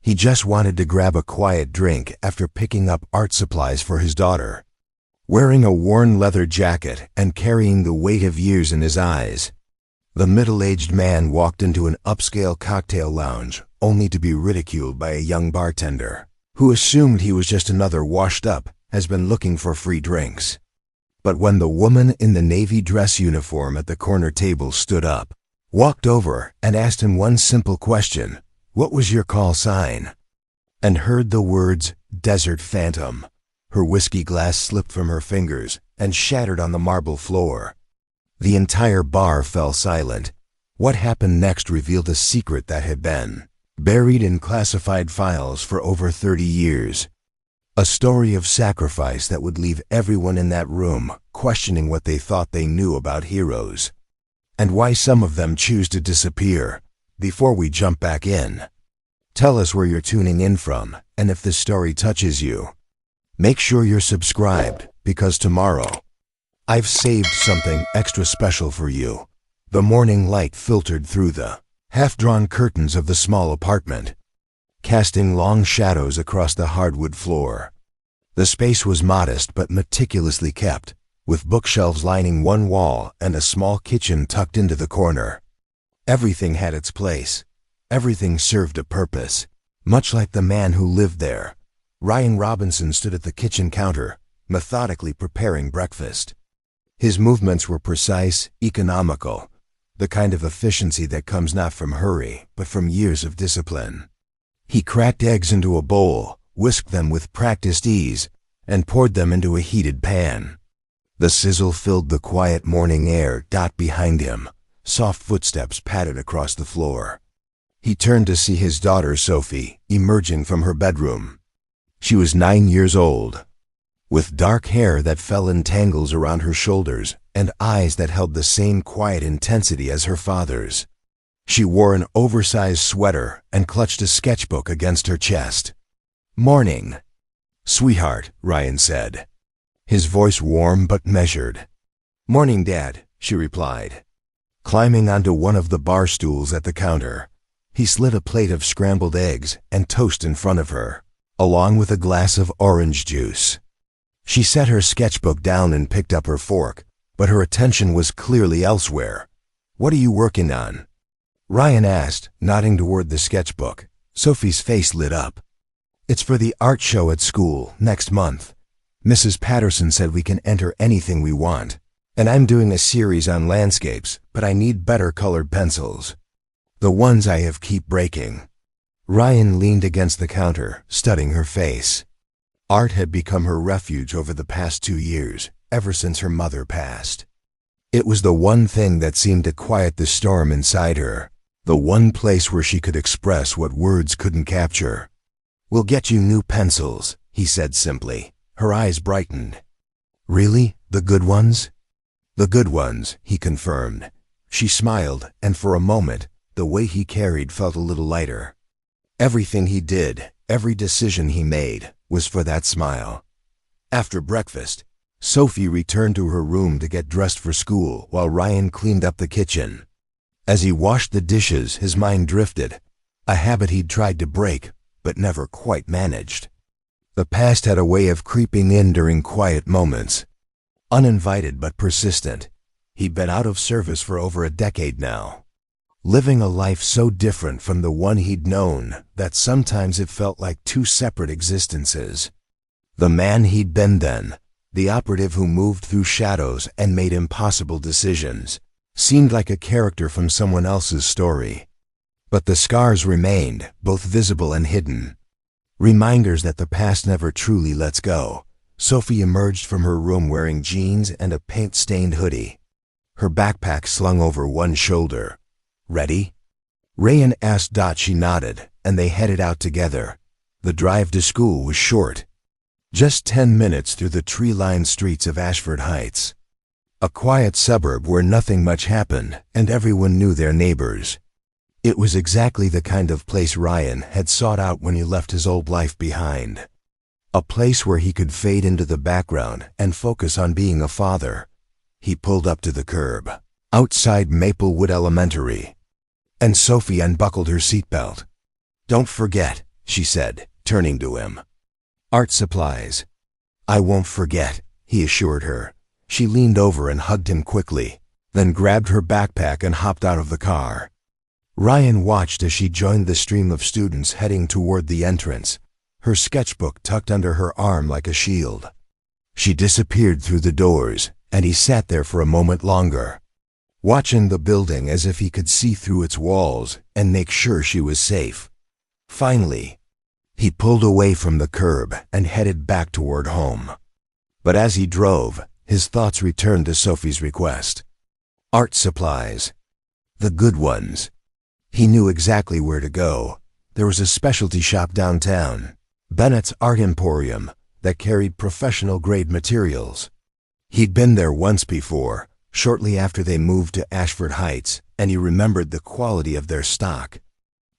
He just wanted to grab a quiet drink after picking up art supplies for his daughter. Wearing a worn leather jacket and carrying the weight of years in his eyes, the middle-aged man walked into an upscale cocktail lounge only to be ridiculed by a young bartender, who assumed he was just another washed-up has been looking for free drinks. But when the woman in the navy dress uniform at the corner table stood up, walked over and asked him one simple question, "What was your call sign?" and heard the words "Desert Phantom," her whiskey glass slipped from her fingers and shattered on the marble floor. The entire bar fell silent. What happened next revealed a secret that had been buried in classified files for over 30 years. A story of sacrifice that would leave everyone in that room questioning what they thought they knew about heroes, and why some of them choose to disappear. Before we jump back in, tell us where you're tuning in from, and if this story touches you, make sure you're subscribed, because tomorrow, I've saved something extra special for you. The morning light filtered through the half-drawn curtains of the small apartment, casting long shadows across the hardwood floor. The space was modest but meticulously kept, with bookshelves lining one wall and a small kitchen tucked into the corner. Everything had its place. Everything served a purpose. Much like the man who lived there, Ryan Robinson stood at the kitchen counter, methodically preparing breakfast. His movements were precise, economical, the kind of efficiency that comes not from hurry, but from years of discipline. He cracked eggs into a bowl, whisked them with practiced ease, and poured them into a heated pan. The sizzle filled the quiet morning air. Behind him, soft footsteps pattered across the floor. He turned to see his daughter Sophie emerging from her bedroom. She was 9 years old, with dark hair that fell in tangles around her shoulders and eyes that held the same quiet intensity as her father's. She wore an oversized sweater and clutched a sketchbook against her chest. "Morning, sweetheart," Ryan said, his voice warm but measured. "Morning, Dad," she replied. Climbing onto one of the bar stools at the counter, he slid a plate of scrambled eggs and toast in front of her, along with a glass of orange juice. She set her sketchbook down and picked up her fork, but her attention was clearly elsewhere. "What are you working on?" Ryan asked, nodding toward the sketchbook. Sophie's face lit up. "It's for the art show at school next month. Mrs. Patterson said we can enter anything we want, and I'm doing a series on landscapes, but I need better colored pencils. The ones I have keep breaking." Ryan leaned against the counter, studying her face. Art had become her refuge over the past 2 years, ever since her mother passed. It was the one thing that seemed to quiet the storm inside her, the one place where she could express what words couldn't capture. "We'll get you new pencils," he said simply. Her eyes brightened. "Really? The good ones?" "The good ones," he confirmed. She smiled, and for a moment, the weight he carried felt a little lighter. Everything he did, every decision he made, was for that smile. After breakfast, Sophie returned to her room to get dressed for school while Ryan cleaned up the kitchen. As he washed the dishes, his mind drifted, a habit he'd tried to break, but never quite managed. The past had a way of creeping in during quiet moments. Uninvited but persistent, he'd been out of service for over a decade now, living a life so different from the one he'd known that sometimes it felt like two separate existences. The man he'd been then, the operative who moved through shadows and made impossible decisions, seemed like a character from someone else's story. But the scars remained, both visible and hidden. Reminders that the past never truly lets go. Sophie emerged from her room wearing jeans and a paint-stained hoodie, her backpack slung over one shoulder. "Ready?" Ryan asked. She nodded, and they headed out together. The drive to school was short, just 10 minutes through the tree-lined streets of Ashford Heights, a quiet suburb where nothing much happened and everyone knew their neighbors. It was exactly the kind of place Ryan had sought out when he left his old life behind. A place where he could fade into the background and focus on being a father. He pulled up to the curb, outside Maplewood Elementary, and Sophie unbuckled her seatbelt. "Don't forget," she said, turning to him. Art supplies. I won't forget, he assured her. She leaned over and hugged him quickly, then grabbed her backpack and hopped out of the car. Ryan watched as she joined the stream of students heading toward the entrance, her sketchbook tucked under her arm like a shield. She disappeared through the doors, and he sat there for a moment longer, watching the building as if he could see through its walls and make sure she was safe. Finally, he pulled away from the curb and headed back toward home. But as he drove, his thoughts returned to Sophie's request. Art supplies. The good ones. He knew exactly where to go. There was a specialty shop downtown, Bennett's Art Emporium, that carried professional-grade materials. He'd been there once before, shortly after they moved to Ashford Heights, and he remembered the quality of their stock.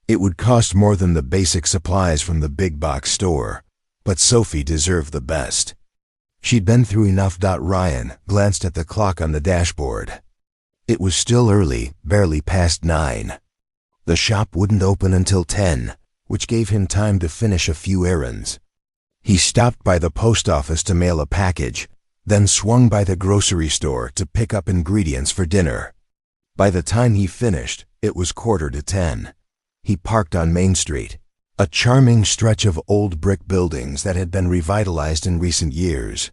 It would cost more than the basic supplies from the big box store, but Sophie deserved the best. She'd been through enough. Ryan glanced at the clock on the dashboard. It was still early, barely past 9. The shop wouldn't open until 10, which gave him time to finish a few errands. He stopped by the post office to mail a package, then swung by the grocery store to pick up ingredients for dinner. By the time he finished, it was 9:45. He parked on Main Street, a charming stretch of old brick buildings that had been revitalized in recent years.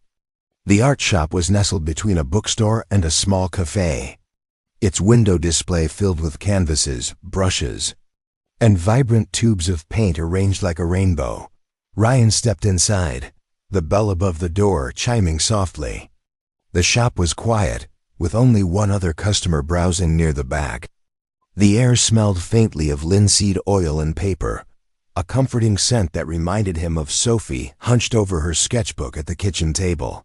The art shop was nestled between a bookstore and a small cafe, its window display filled with canvases, brushes, and vibrant tubes of paint arranged like a rainbow. Ryan stepped inside, the bell above the door chiming softly. The shop was quiet, with only one other customer browsing near the back. The air smelled faintly of linseed oil and paper, a comforting scent that reminded him of Sophie hunched over her sketchbook at the kitchen table.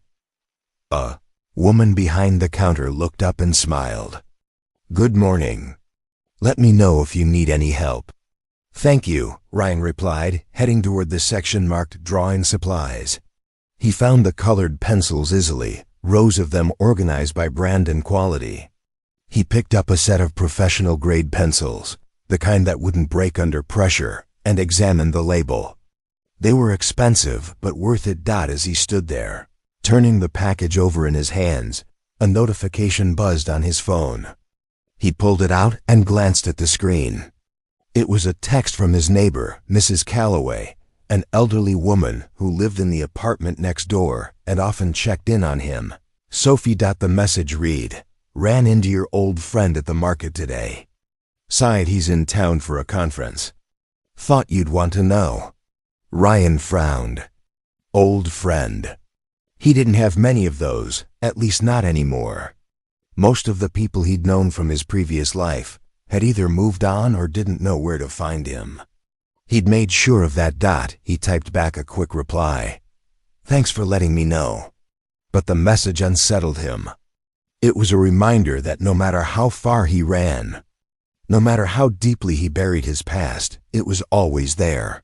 A woman behind the counter looked up and smiled. "Good morning. Let me know if you need any help." "Thank you," Ryan replied, heading toward the section marked Drawing Supplies. He found the colored pencils easily, rows of them organized by brand and quality. He picked up a set of professional-grade pencils, the kind that wouldn't break under pressure, and examined the label. They were expensive, but worth it. As he stood there, turning the package over in his hands, a notification buzzed on his phone. He pulled it out and glanced at the screen. It was a text from his neighbor, Mrs. Calloway, an elderly woman who lived in the apartment next door and often checked in on him. Sophie. The message read, "Ran into your old friend at the market today. Sighed he's in town for a conference. Thought you'd want to know." Ryan frowned. Old friend. He didn't have many of those, at least not anymore. Most of the people he'd known from his previous life had either moved on or didn't know where to find him. He'd made sure of that. He typed back a quick reply. "Thanks for letting me know." But the message unsettled him. It was a reminder that no matter how far he ran, no matter how deeply he buried his past, it was always there,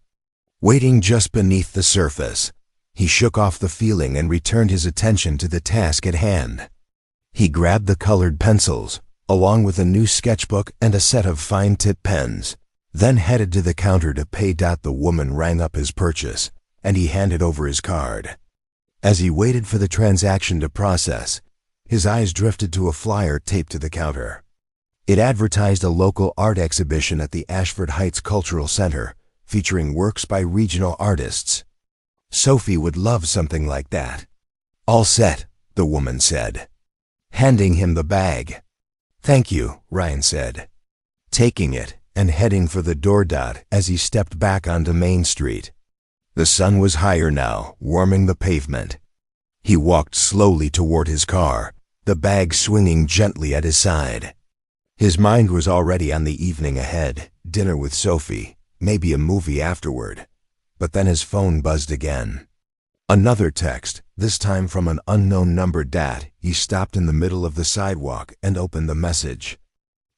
waiting just beneath the surface. He shook off the feeling and returned his attention to the task at hand. He grabbed the colored pencils, along with a new sketchbook and a set of fine-tip pens, then headed to the counter to pay. The woman rang up his purchase, and he handed over his card. As he waited for the transaction to process, his eyes drifted to a flyer taped to the counter. It advertised a local art exhibition at the Ashford Heights Cultural Center, featuring works by regional artists. Sophie would love something like that. "All set," the woman said, handing him the bag. "Thank you," Ryan said, taking it and heading for the door. As he stepped back onto Main Street, the sun was higher now, warming the pavement. He walked slowly toward his car, the bag swinging gently at his side. His mind was already on the evening ahead, dinner with Sophie, maybe a movie afterward. But then his phone buzzed again. Another text, this time from an unknown number. He stopped in the middle of the sidewalk and opened the message.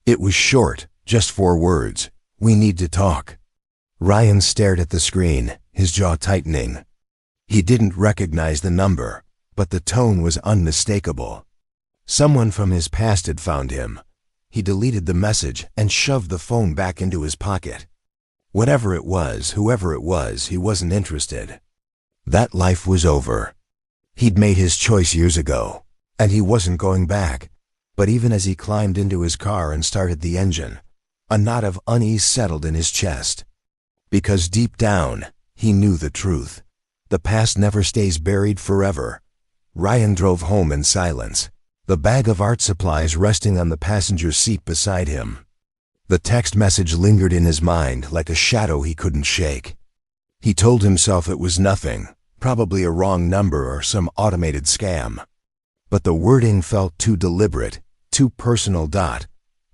It was short, just 4 words. "We need to talk." Ryan stared at the screen, his jaw tightening. He didn't recognize the number, but the tone was unmistakable. Someone from his past had found him. He deleted the message and shoved the phone back into his pocket. Whatever it was, whoever it was, he wasn't interested. That life was over. He'd made his choice years ago, and he wasn't going back. But even as he climbed into his car and started the engine, a knot of unease settled in his chest. Because deep down, he knew the truth. The past never stays buried forever. Ryan drove home in silence, the bag of art supplies resting on the passenger seat beside him. The text message lingered in his mind like a shadow he couldn't shake. He told himself it was nothing, probably a wrong number or some automated scam. But the wording felt too deliberate, too personal.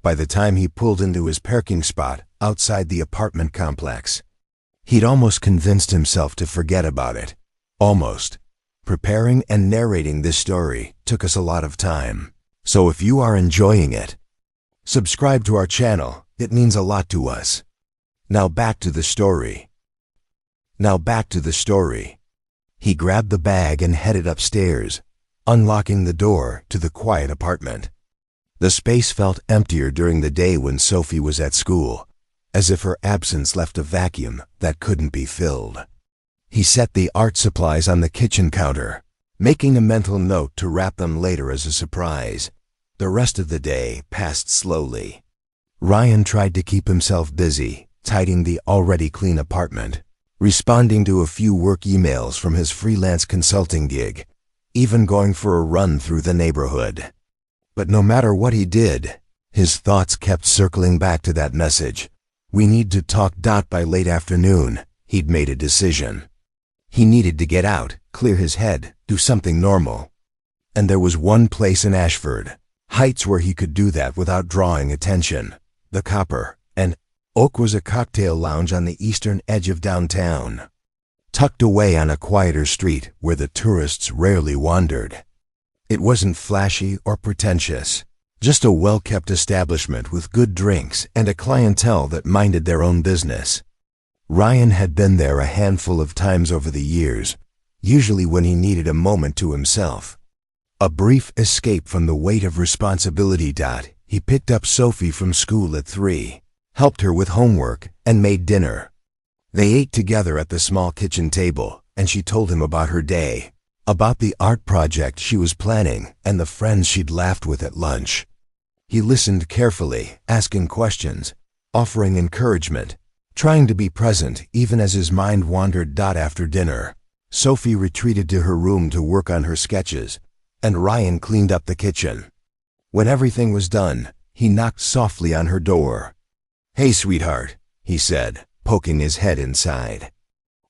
By the time he pulled into his parking spot outside the apartment complex, he'd almost convinced himself to forget about it. Almost. Preparing and narrating this story took us a lot of time. So if you are enjoying it, subscribe to our channel. It means a lot to us. Now back to the story. He grabbed the bag and headed upstairs, unlocking the door to the quiet apartment. The space felt emptier during the day when Sophie was at school, as if her absence left a vacuum that couldn't be filled. He set the art supplies on the kitchen counter, making a mental note to wrap them later as a surprise. The rest of the day passed slowly. Ryan tried to keep himself busy, tidying the already clean apartment, responding to a few work emails from his freelance consulting gig, even going for a run through the neighborhood. But no matter what he did, his thoughts kept circling back to that message. We need to talk. By late afternoon, he'd made a decision. He needed to get out, clear his head, do something normal. And there was one place in Ashford Heights where he could do that without drawing attention. The Copper and Oak was a cocktail lounge on the eastern edge of downtown, tucked away on a quieter street where the tourists rarely wandered. It wasn't flashy or pretentious, just a well-kept establishment with good drinks and a clientele that minded their own business. Ryan had been there a handful of times over the years, usually when he needed a moment to himself. A brief escape from the weight of responsibility. He picked up Sophie from school at 3, helped her with homework, and made dinner. They ate together at the small kitchen table, and she told him about her day, about the art project she was planning, and the friends she'd laughed with at lunch. He listened carefully, asking questions, offering encouragement, trying to be present even as his mind wandered. After dinner, Sophie retreated to her room to work on her sketches, and Ryan cleaned up the kitchen. When everything was done, he knocked softly on her door. "Hey, sweetheart," he said, poking his head inside.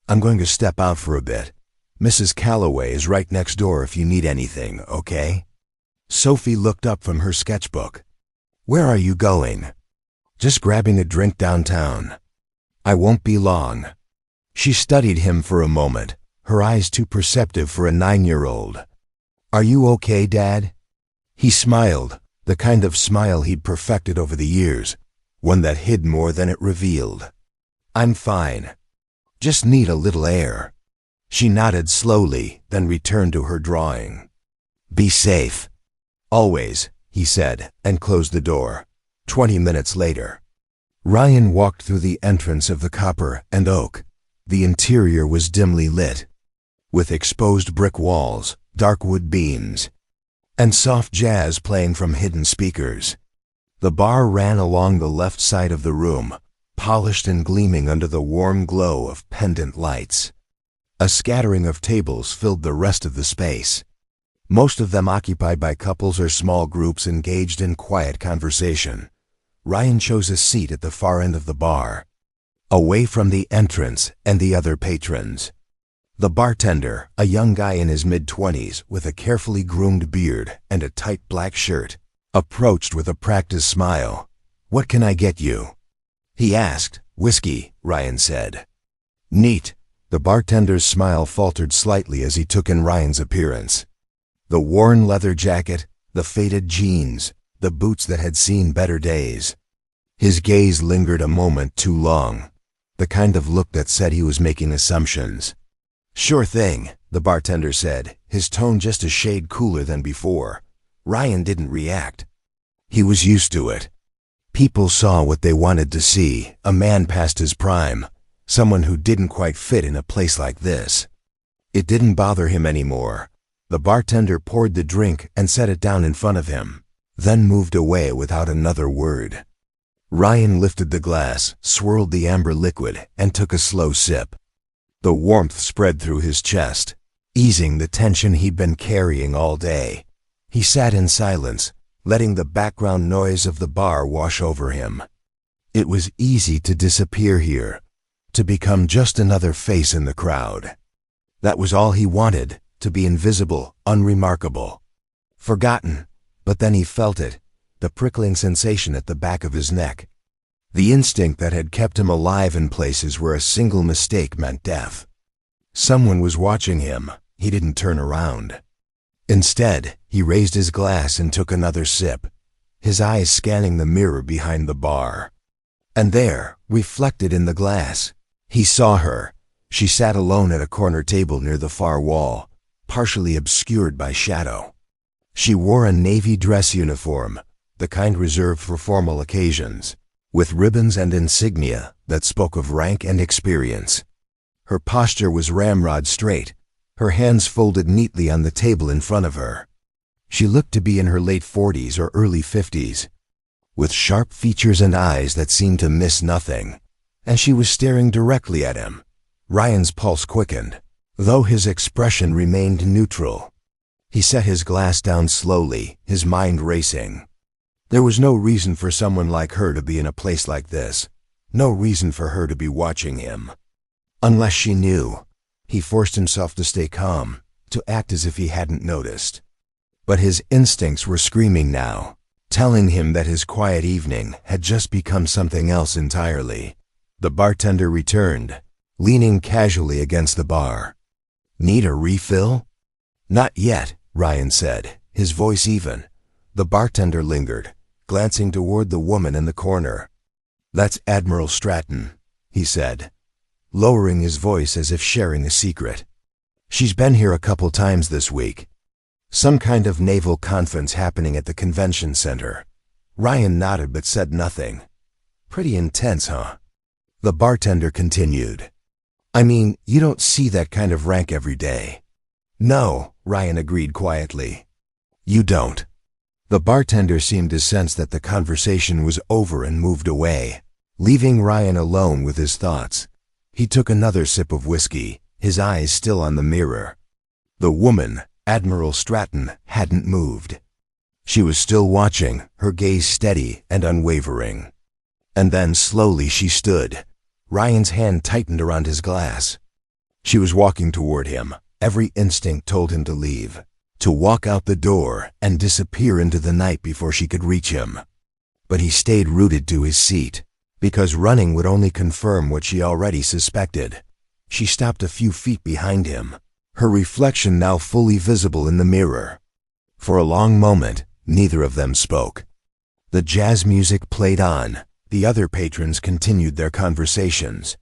"I'm going to step out for a bit. Mrs. Calloway is right next door if you need anything, okay?" Sophie looked up from her sketchbook. "Where are you going?" "Just grabbing a drink downtown." "I won't be long." She studied him for a moment, her eyes too perceptive for a 9-year-old. "Are you okay, Dad?" He smiled, the kind of smile he'd perfected over the years, one that hid more than it revealed. "I'm fine. Just need a little air." She nodded slowly, then returned to her drawing. "Be safe." "Always," he said, and closed the door. 20 minutes later, Ryan walked through the entrance of the Copper and Oak. The interior was dimly lit, with exposed brick walls, dark wood beams, and soft jazz playing from hidden speakers. The bar ran along the left side of the room, polished and gleaming under the warm glow of pendant lights. A scattering of tables filled the rest of the space, most of them occupied by couples or small groups engaged in quiet conversation. Ryan chose a seat at the far end of the bar, away from the entrance and the other patrons. The bartender, a young guy in his mid-20s with a carefully groomed beard and a tight black shirt, approached with a practiced smile. "What can I get you?" he asked. "Whiskey," Ryan said. "Neat." The bartender's smile faltered slightly as he took in Ryan's appearance. The worn leather jacket, the faded jeans, the boots that had seen better days. His gaze lingered a moment too long, the kind of look that said he was making assumptions. "Sure thing," the bartender said, his tone just a shade cooler than before. Ryan didn't react. He was used to it. People saw what they wanted to see, a man past his prime, someone who didn't quite fit in a place like this. It didn't bother him anymore. The bartender poured the drink and set it down in front of him, then moved away without another word. Ryan lifted the glass, swirled the amber liquid, and took a slow sip. The warmth spread through his chest, easing the tension he'd been carrying all day. He sat in silence, letting the background noise of the bar wash over him. It was easy to disappear here, to become just another face in the crowd. That was all he wanted, to be invisible, unremarkable, forgotten. But then he felt it, the prickling sensation at the back of his neck. The instinct that had kept him alive in places where a single mistake meant death. Someone was watching him. He didn't turn around. Instead, he raised his glass and took another sip, his eyes scanning the mirror behind the bar. And there, reflected in the glass, he saw her. She sat alone at a corner table near the far wall, partially obscured by shadow. She wore a navy dress uniform, the kind reserved for formal occasions, with ribbons and insignia that spoke of rank and experience. Her posture was ramrod straight, her hands folded neatly on the table in front of her. She looked to be in her late 40s or early 50s, with sharp features and eyes that seemed to miss nothing, and she was staring directly at him. Ryan's pulse quickened, though his expression remained neutral. He set his glass down slowly, his mind racing. There was no reason for someone like her to be in a place like this, no reason for her to be watching him. Unless she knew. He forced himself to stay calm, to act as if he hadn't noticed. But his instincts were screaming now, telling him that his quiet evening had just become something else entirely. The bartender returned, leaning casually against the bar. "Need a refill?" "Not yet," Ryan said, his voice even. The bartender lingered, glancing toward the woman in the corner. "That's Admiral Stratton," he said, lowering his voice as if sharing a secret. "She's been here a couple times this week. Some kind of naval conference happening at the convention center." Ryan nodded but said nothing. "Pretty intense, huh?" The bartender continued. "I mean, you don't see that kind of rank every day." "No," Ryan agreed quietly. "You don't." The bartender seemed to sense that the conversation was over and moved away, leaving Ryan alone with his thoughts. He took another sip of whiskey, his eyes still on the mirror. The woman, Admiral Stratton, hadn't moved. She was still watching, her gaze steady and unwavering. And then slowly she stood. Ryan's hand tightened around his glass. She was walking toward him. Every instinct told him to leave, to walk out the door and disappear into the night before she could reach him. But he stayed rooted to his seat, because running would only confirm what she already suspected. She stopped a few feet behind him, her reflection now fully visible in the mirror. For a long moment, neither of them spoke. The jazz music played on. The other patrons continued their conversations,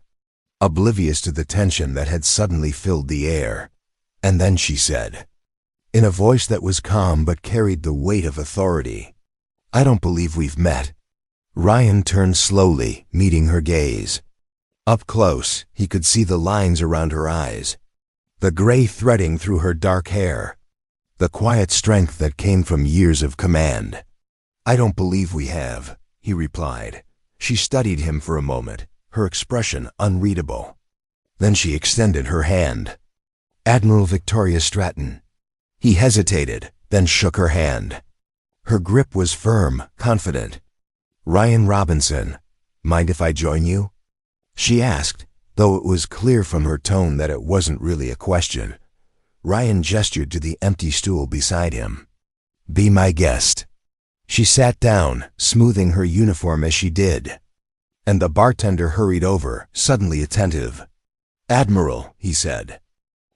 oblivious to the tension that had suddenly filled the air. And then she said, in a voice that was calm but carried the weight of authority, "I don't believe we've met." Ryan turned slowly, meeting her gaze. Up close, he could see the lines around her eyes, the gray threading through her dark hair, the quiet strength that came from years of command. "I don't believe we have," he replied. She studied him for a moment, her expression unreadable. Then she extended her hand. "Admiral Victoria Stratton." He hesitated, then shook her hand. Her grip was firm, confident. "Ryan Robinson, mind if I join you?" she asked, though it was clear from her tone that it wasn't really a question. Ryan gestured to the empty stool beside him. "Be my guest." She sat down, smoothing her uniform as she did. And the bartender hurried over, suddenly attentive. "Admiral," he said,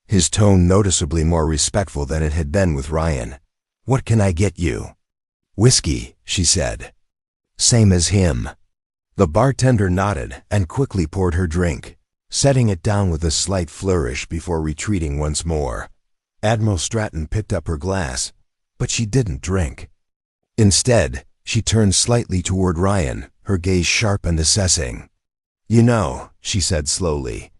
his tone noticeably more respectful than it had been with Ryan. "What can I get you?" "Whiskey," she said. "Same as him." The bartender nodded and quickly poured her drink, setting it down with a slight flourish before retreating once more. Admiral Stratton picked up her glass, but she didn't drink. Instead, She turned slightly toward Ryan, her gaze sharp and assessing. "You know," she said slowly,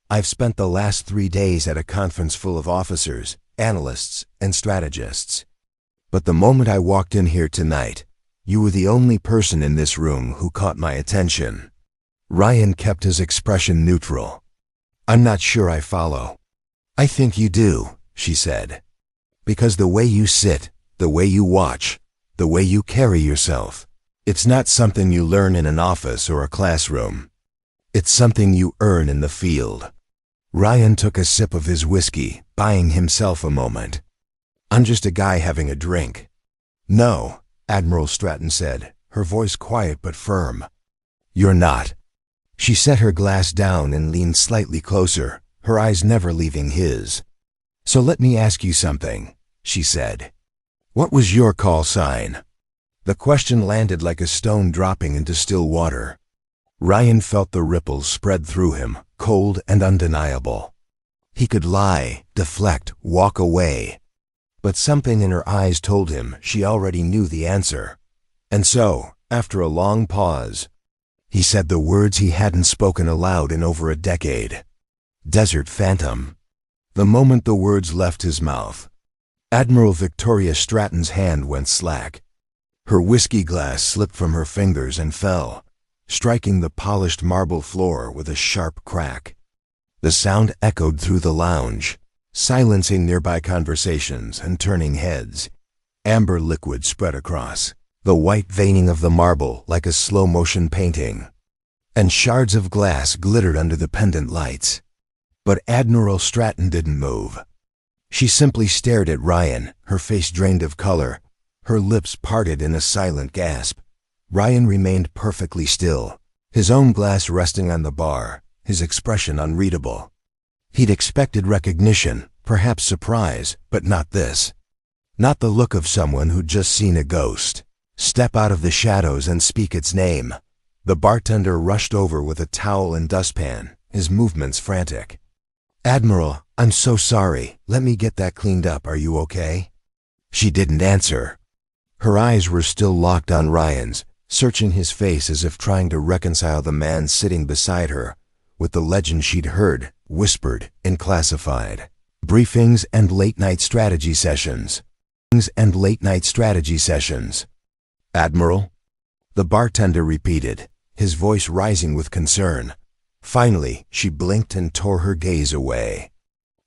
"I've spent the last 3 days at a conference full of officers, analysts, and strategists. But the moment I walked in here tonight, you were the only person in this room who caught my attention." Ryan kept his expression neutral. "I'm not sure I follow." "I think you do," she said. "Because the way you sit, the way you watch, the way you carry yourself, it's not something you learn in an office or a classroom. It's something you earn in the field." Ryan took a sip of his whiskey, buying himself a moment. "I'm just a guy having a drink." "No," Admiral Stratton said, her voice quiet but firm. "You're not." She set her glass down and leaned slightly closer, her eyes never leaving his. "So let me ask you something," she said. "What was your call sign?" The question landed like a stone dropping into still water. Ryan felt the ripples spread through him, cold and undeniable. He could lie, deflect, walk away. But something in her eyes told him she already knew the answer. And so, after a long pause, he said the words he hadn't spoken aloud in over a decade. "Desert Phantom." The moment the words left his mouth, Admiral Victoria Stratton's hand went slack. Her whiskey glass slipped from her fingers and fell, striking the polished marble floor with a sharp crack. The sound echoed through the lounge, silencing nearby conversations and turning heads. Amber liquid spread across, the white veining of the marble like a slow-motion painting, and shards of glass glittered under the pendant lights. But Admiral Stratton didn't move. She simply stared at Ryan, her face drained of color, her lips parted in a silent gasp. Ryan remained perfectly still, his own glass resting on the bar, his expression unreadable. He'd expected recognition, perhaps surprise, but not this. Not the look of someone who'd just seen a ghost. Step out of the shadows and speak its name. The bartender rushed over with a towel and dustpan, his movements frantic. "Admiral, I'm so sorry. Let me get that cleaned up. Are you okay?" She didn't answer. Her eyes were still locked on Ryan's, searching his face as if trying to reconcile the man sitting beside her with the legend she'd heard, whispered, in classified briefings and late-night strategy sessions. "Admiral?" The bartender repeated, his voice rising with concern. Finally, she blinked and tore her gaze away.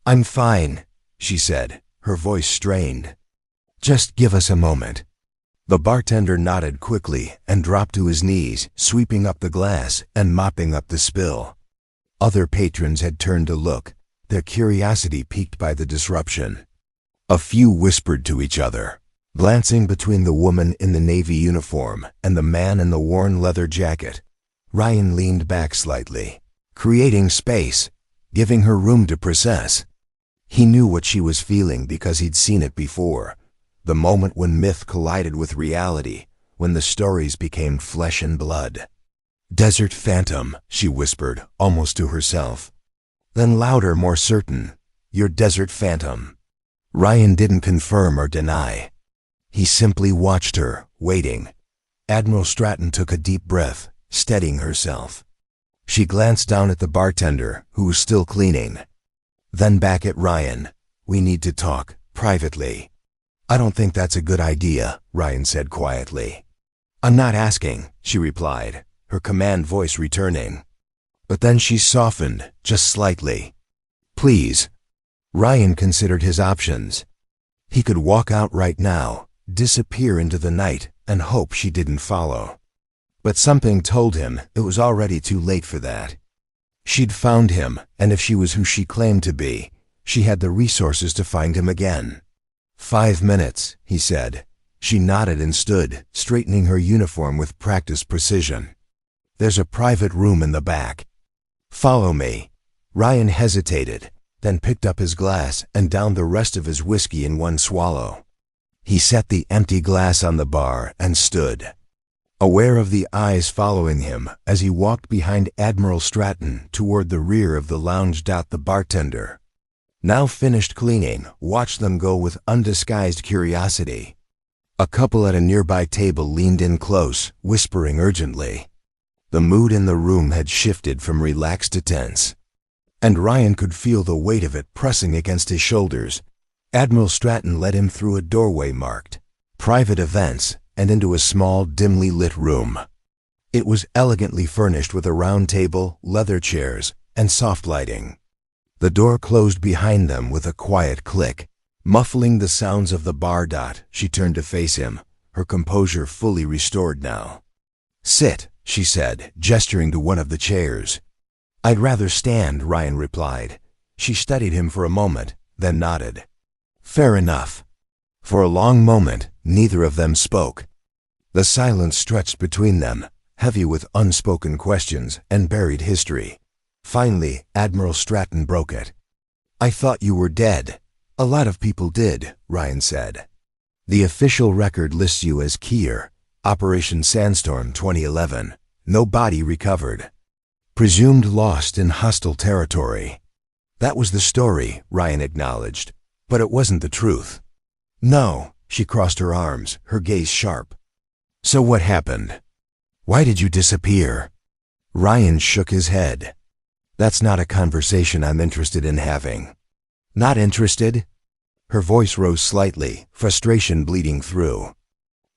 "I'm fine," she said, her voice strained. "Just give us a moment." The bartender nodded quickly and dropped to his knees, sweeping up the glass and mopping up the spill. Other patrons had turned to look, their curiosity piqued by the disruption. A few whispered to each other, glancing between the woman in the navy uniform and the man in the worn leather jacket. Ryan leaned back slightly, creating space, giving her room to process. He knew what she was feeling because he'd seen it before. The moment when myth collided with reality, when the stories became flesh and blood. "Desert Phantom," she whispered, almost to herself. Then louder, more certain, "Your Desert Phantom." Ryan didn't confirm or deny. He simply watched her, waiting. Admiral Stratton took a deep breath, steadying herself. She glanced down at the bartender, who was still cleaning. Then back at Ryan. "We need to talk, privately." "I don't think that's a good idea," Ryan said quietly. "I'm not asking," she replied, her command voice returning. But then she softened, just slightly. "Please." Ryan considered his options. He could walk out right now, disappear into the night, and hope she didn't follow. But something told him it was already too late for that. She'd found him, and if she was who she claimed to be, she had the resources to find him again. "5 minutes," he said. She nodded and stood, straightening her uniform with practiced precision. "There's a private room in the back." "Follow me." Ryan hesitated, then picked up his glass and downed the rest of his whiskey in one swallow. He set the empty glass on the bar and stood, aware of the eyes following him as he walked behind Admiral Stratton toward the rear of the lounge. The bartender, now finished cleaning, watched them go with undisguised curiosity. A couple at a nearby table leaned in close, whispering urgently. The mood in the room had shifted from relaxed to tense, and Ryan could feel the weight of it pressing against his shoulders. Admiral Stratton led him through a doorway marked "Private Events" and into a small, dimly lit room. It was elegantly furnished with a round table, leather chairs, and soft lighting. The door closed behind them with a quiet click, muffling the sounds of the bar. She turned to face him, her composure fully restored now. "Sit," she said, gesturing to one of the chairs. "I'd rather stand," Ryan replied. She studied him for a moment, then nodded. "Fair enough." For a long moment, neither of them spoke. The silence stretched between them, heavy with unspoken questions and buried history. Finally, Admiral Stratton broke it. "I thought you were dead." "A lot of people did," Ryan said. "The official record lists you as Kier, Operation Sandstorm 2011. No body recovered. Presumed lost in hostile territory." "That was the story," Ryan acknowledged, "but it wasn't the truth." "No," she crossed her arms, her gaze sharp. "So what happened? Why did you disappear?" Ryan shook his head. "That's not a conversation I'm interested in having." "Not interested?" Her voice rose slightly, frustration bleeding through.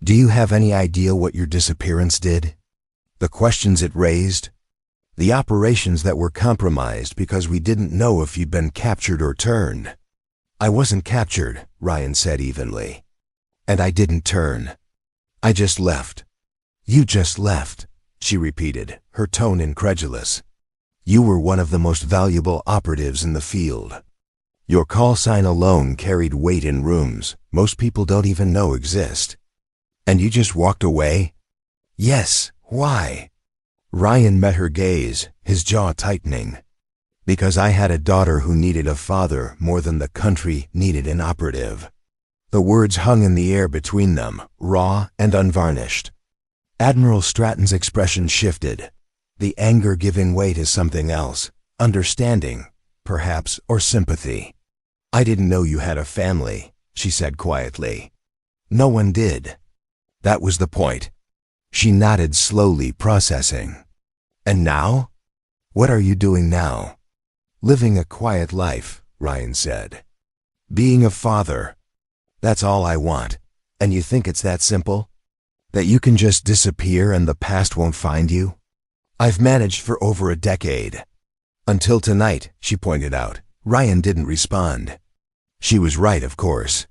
"Do you have any idea what your disappearance did? The questions it raised? The operations that were compromised because we didn't know if you'd been captured or turned?" "I wasn't captured," Ryan said evenly. "And I didn't turn. I just left." "You just left," she repeated, her tone incredulous. "You were one of the most valuable operatives in the field. Your call sign alone carried weight in rooms most people don't even know exist. And you just walked away?" "Yes, why?" Ryan met her gaze, his jaw tightening. "Because I had a daughter who needed a father more than the country needed an operative." The words hung in the air between them, raw and unvarnished. Admiral Stratton's expression shifted, the anger giving way to something else, understanding, perhaps, or sympathy. "I didn't know you had a family," she said quietly. "No one did." That was the point. She nodded slowly, processing. "And now? What are you doing now?" "Living a quiet life," Ryan said. "Being a father. That's all I want. And you think it's that simple? That you can just disappear and the past won't find you? I've managed for over a decade." "Until tonight," she pointed out. Ryan didn't respond. She was right, of course.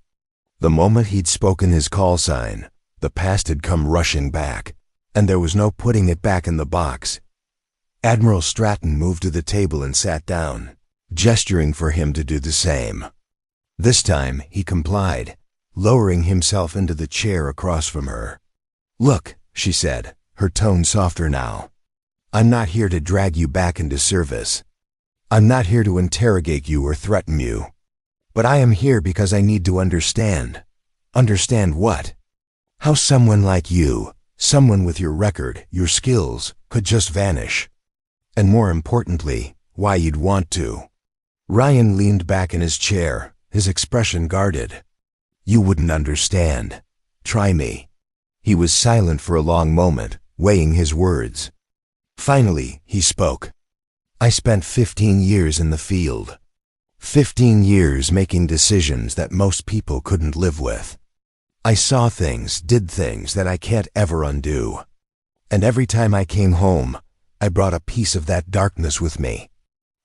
The moment he'd spoken his call sign, the past had come rushing back, and there was no putting it back in the box. Admiral Stratton moved to the table and sat down, gesturing for him to do the same. This time, he complied, lowering himself into the chair across from her. "Look," she said, her tone softer now. "I'm not here to drag you back into service. I'm not here to interrogate you or threaten you. But I am here because I need to understand." "Understand what?" "How someone like you, someone with your record, your skills, could just vanish. And more importantly, why you'd want to." Ryan leaned back in his chair, his expression guarded. "You wouldn't understand. Try me." He was silent for a long moment, weighing his words. Finally, he spoke. "I spent 15 years in the field. 15 years making decisions that most people couldn't live with. I saw things, did things that I can't ever undo. And every time I came home, I brought a piece of that darkness with me."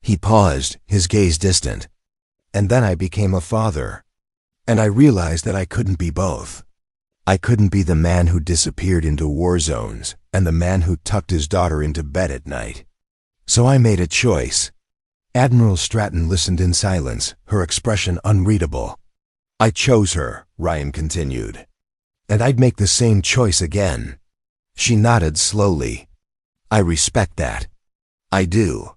He paused, his gaze distant. "And then I became a father. And I realized that I couldn't be both. I couldn't be the man who disappeared into war zones and the man who tucked his daughter into bed at night. So I made a choice." Admiral Stratton listened in silence, her expression unreadable. "I chose her," Ryan continued. "And I'd make the same choice again." She nodded slowly. "I respect that. I do.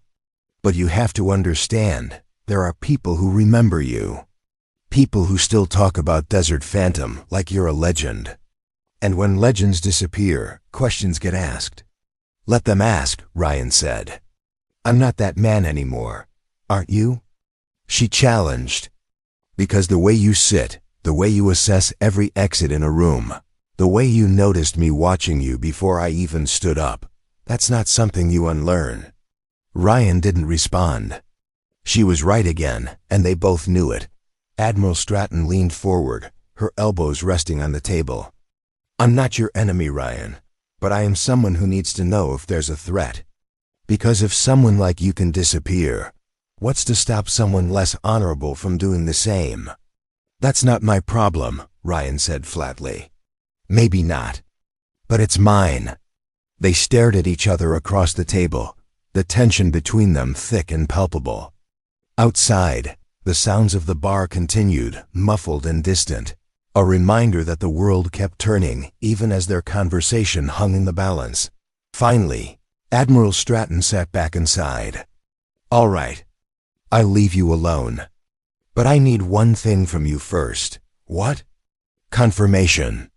But you have to understand, there are people who remember you. People who still talk about Desert Phantom like you're a legend. And when legends disappear, questions get asked." "Let them ask," Ryan said. "I'm not that man anymore. Aren't you?" She challenged. "Because the way you sit, The way you assess every exit in a room. The way you noticed me watching you before I even stood up. That's not something you unlearn." Ryan didn't respond. She was right again, and they both knew it. Admiral Stratton leaned forward, her elbows resting on the table. "I'm not your enemy, Ryan, but I am someone who needs to know if there's a threat. Because if someone like you can disappear, what's to stop someone less honorable from doing the same?" "That's not my problem," Ryan said flatly. "Maybe not, but it's mine." They stared at each other across the table, the tension between them thick and palpable. Outside, the sounds of the bar continued, muffled and distant, a reminder that the world kept turning even as their conversation hung in the balance. Finally, Admiral Stratton sat back and sighed. "All right, I'll leave you alone. But I need one thing from you first." "What?" "Confirmation.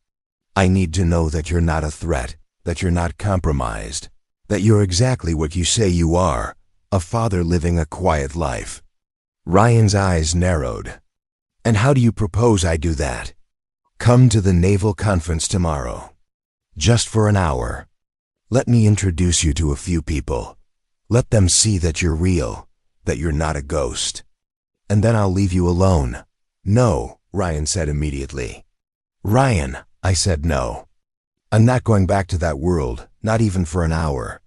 I need to know that you're not a threat, that you're not compromised, that you're exactly what you say you are, a father living a quiet life." Ryan's eyes narrowed. "And how do you propose I do that?" "Come to the Naval Conference tomorrow. Just for an hour. Let me introduce you to a few people. Let them see that you're real, that you're not a ghost. And then I'll leave you alone." "No," Ryan said immediately. "Ryan," I said no. "I'm not going back to that world, not even for an hour."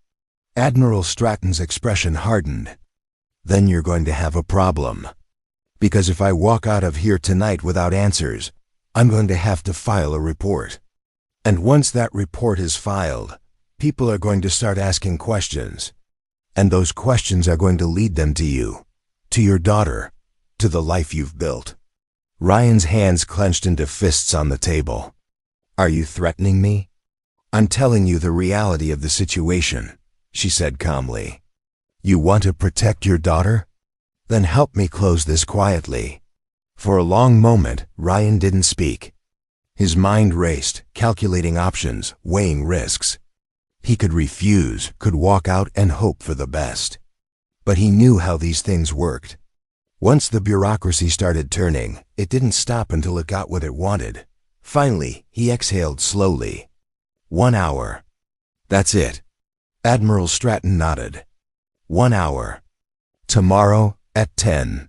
Admiral Stratton's expression hardened. "Then you're going to have a problem. Because if I walk out of here tonight without answers, I'm going to have to file a report. And once that report is filed, people are going to start asking questions. And those questions are going to lead them to you, to your daughter, to the life you've built." Ryan's hands clenched into fists on the table. "Are you threatening me?" "I'm telling you the reality of the situation," she said calmly. "You want to protect your daughter? Then help me close this quietly." For a long moment, Ryan didn't speak. His mind raced, calculating options, weighing risks. He could refuse, could walk out and hope for the best. But he knew how these things worked. Once the bureaucracy started turning, it didn't stop until it got what it wanted. Finally, he exhaled slowly. 1 hour. That's it. Admiral Stratton nodded. 1 hour. Tomorrow at 10.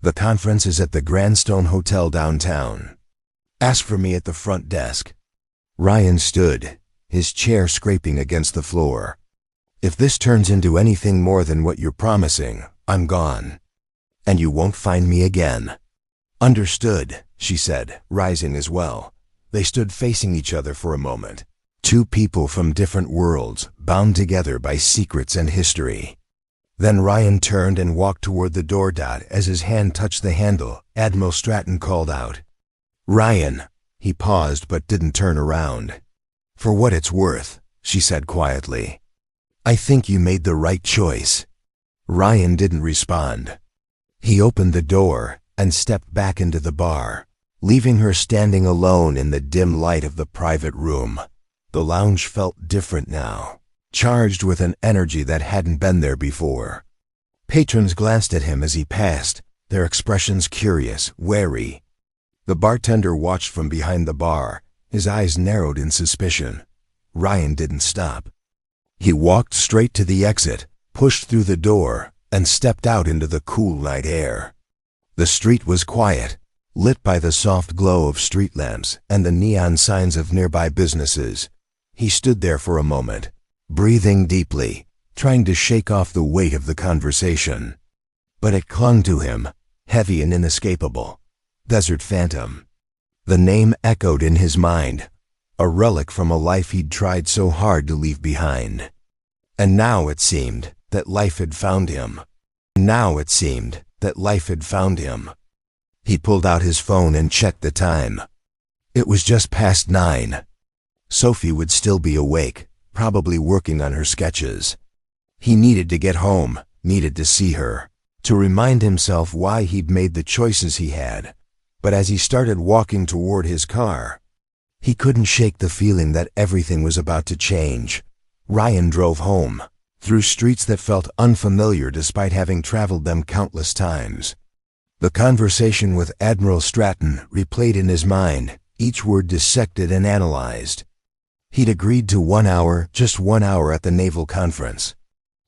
The conference is at the Grandstone Hotel downtown. Ask for me at the front desk." Ryan stood, his chair scraping against the floor. "If this turns into anything more than what you're promising, I'm gone. And you won't find me again." "Understood," she said, rising as well. They stood facing each other for a moment. Two people from different worlds, bound together by secrets and history. Then Ryan turned and walked toward the door. As his hand touched the handle, Admiral Stratton called out, "Ryan." He paused but didn't turn around. "For what it's worth," she said quietly, "I think you made the right choice." Ryan didn't respond. He opened the door and stepped back into the bar, leaving her standing alone in the dim light of the private room. The lounge felt different now, charged with an energy that hadn't been there before. Patrons glanced at him as he passed, their expressions curious, wary. The bartender watched from behind the bar, his eyes narrowed in suspicion. Ryan didn't stop. He walked straight to the exit, pushed through the door, and stepped out into the cool night air. The street was quiet, lit by the soft glow of street lamps and the neon signs of nearby businesses. He stood there for a moment, breathing deeply, trying to shake off the weight of the conversation. But it clung to him, heavy and inescapable. Desert Phantom. The name echoed in his mind, a relic from a life he'd tried so hard to leave behind. And now it seemed that life had found him. He pulled out his phone and checked the time. It was just past 9. Sophie would still be awake, probably working on her sketches. He needed to get home, needed to see her, to remind himself why he'd made the choices he had. But as he started walking toward his car, he couldn't shake the feeling that everything was about to change. Ryan drove home, through streets that felt unfamiliar despite having traveled them countless times. The conversation with Admiral Stratton replayed in his mind, each word dissected and analyzed. He'd agreed to 1 hour, just 1 hour at the naval conference.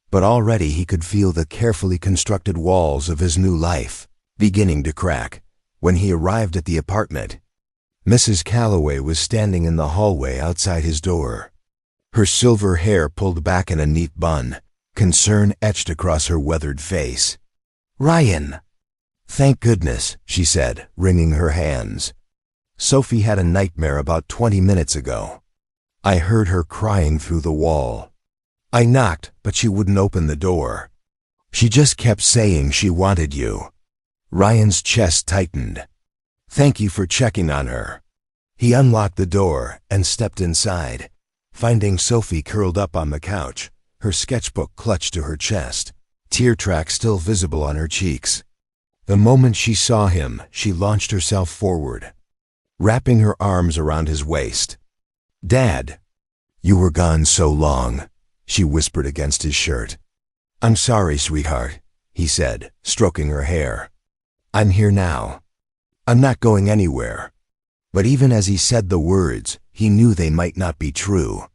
But already he could feel the carefully constructed walls of his new life beginning to crack. When he arrived at the apartment, Mrs. Calloway was standing in the hallway outside his door. Her silver hair pulled back in a neat bun, concern etched across her weathered face. "Ryan!" "Thank goodness," she said, wringing her hands. "Sophie had a nightmare about 20 minutes ago. I heard her crying through the wall. I knocked, but she wouldn't open the door. She just kept saying she wanted you." Ryan's chest tightened. "Thank you for checking on her." He unlocked the door and stepped inside, finding Sophie curled up on the couch, her sketchbook clutched to her chest, tear tracks still visible on her cheeks. The moment she saw him, she launched herself forward, wrapping her arms around his waist. "Dad, you were gone so long," she whispered against his shirt. "I'm sorry, sweetheart," he said, stroking her hair. "I'm here now. I'm not going anywhere." But even as he said the words, he knew they might not be true.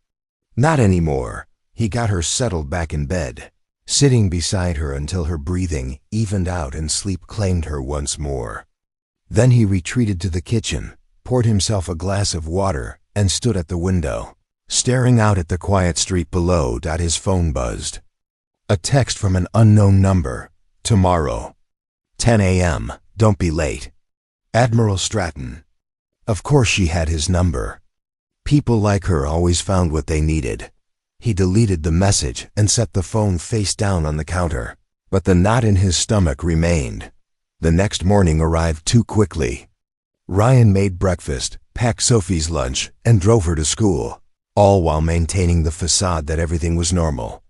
Not anymore. He got her settled back in bed, sitting beside her until her breathing evened out and sleep claimed her once more. Then he retreated to the kitchen, poured himself a glass of water, and stood at the window, staring out at the quiet street below. His phone buzzed. A text from an unknown number. "Tomorrow, 10 a.m., don't be late. Admiral Stratton." Of course she had his number. People like her always found what they needed. He deleted the message and set the phone face down on the counter. But the knot in his stomach remained. The next morning arrived too quickly. Ryan made breakfast, packed Sophie's lunch, and drove her to school, all while maintaining the facade that everything was normal.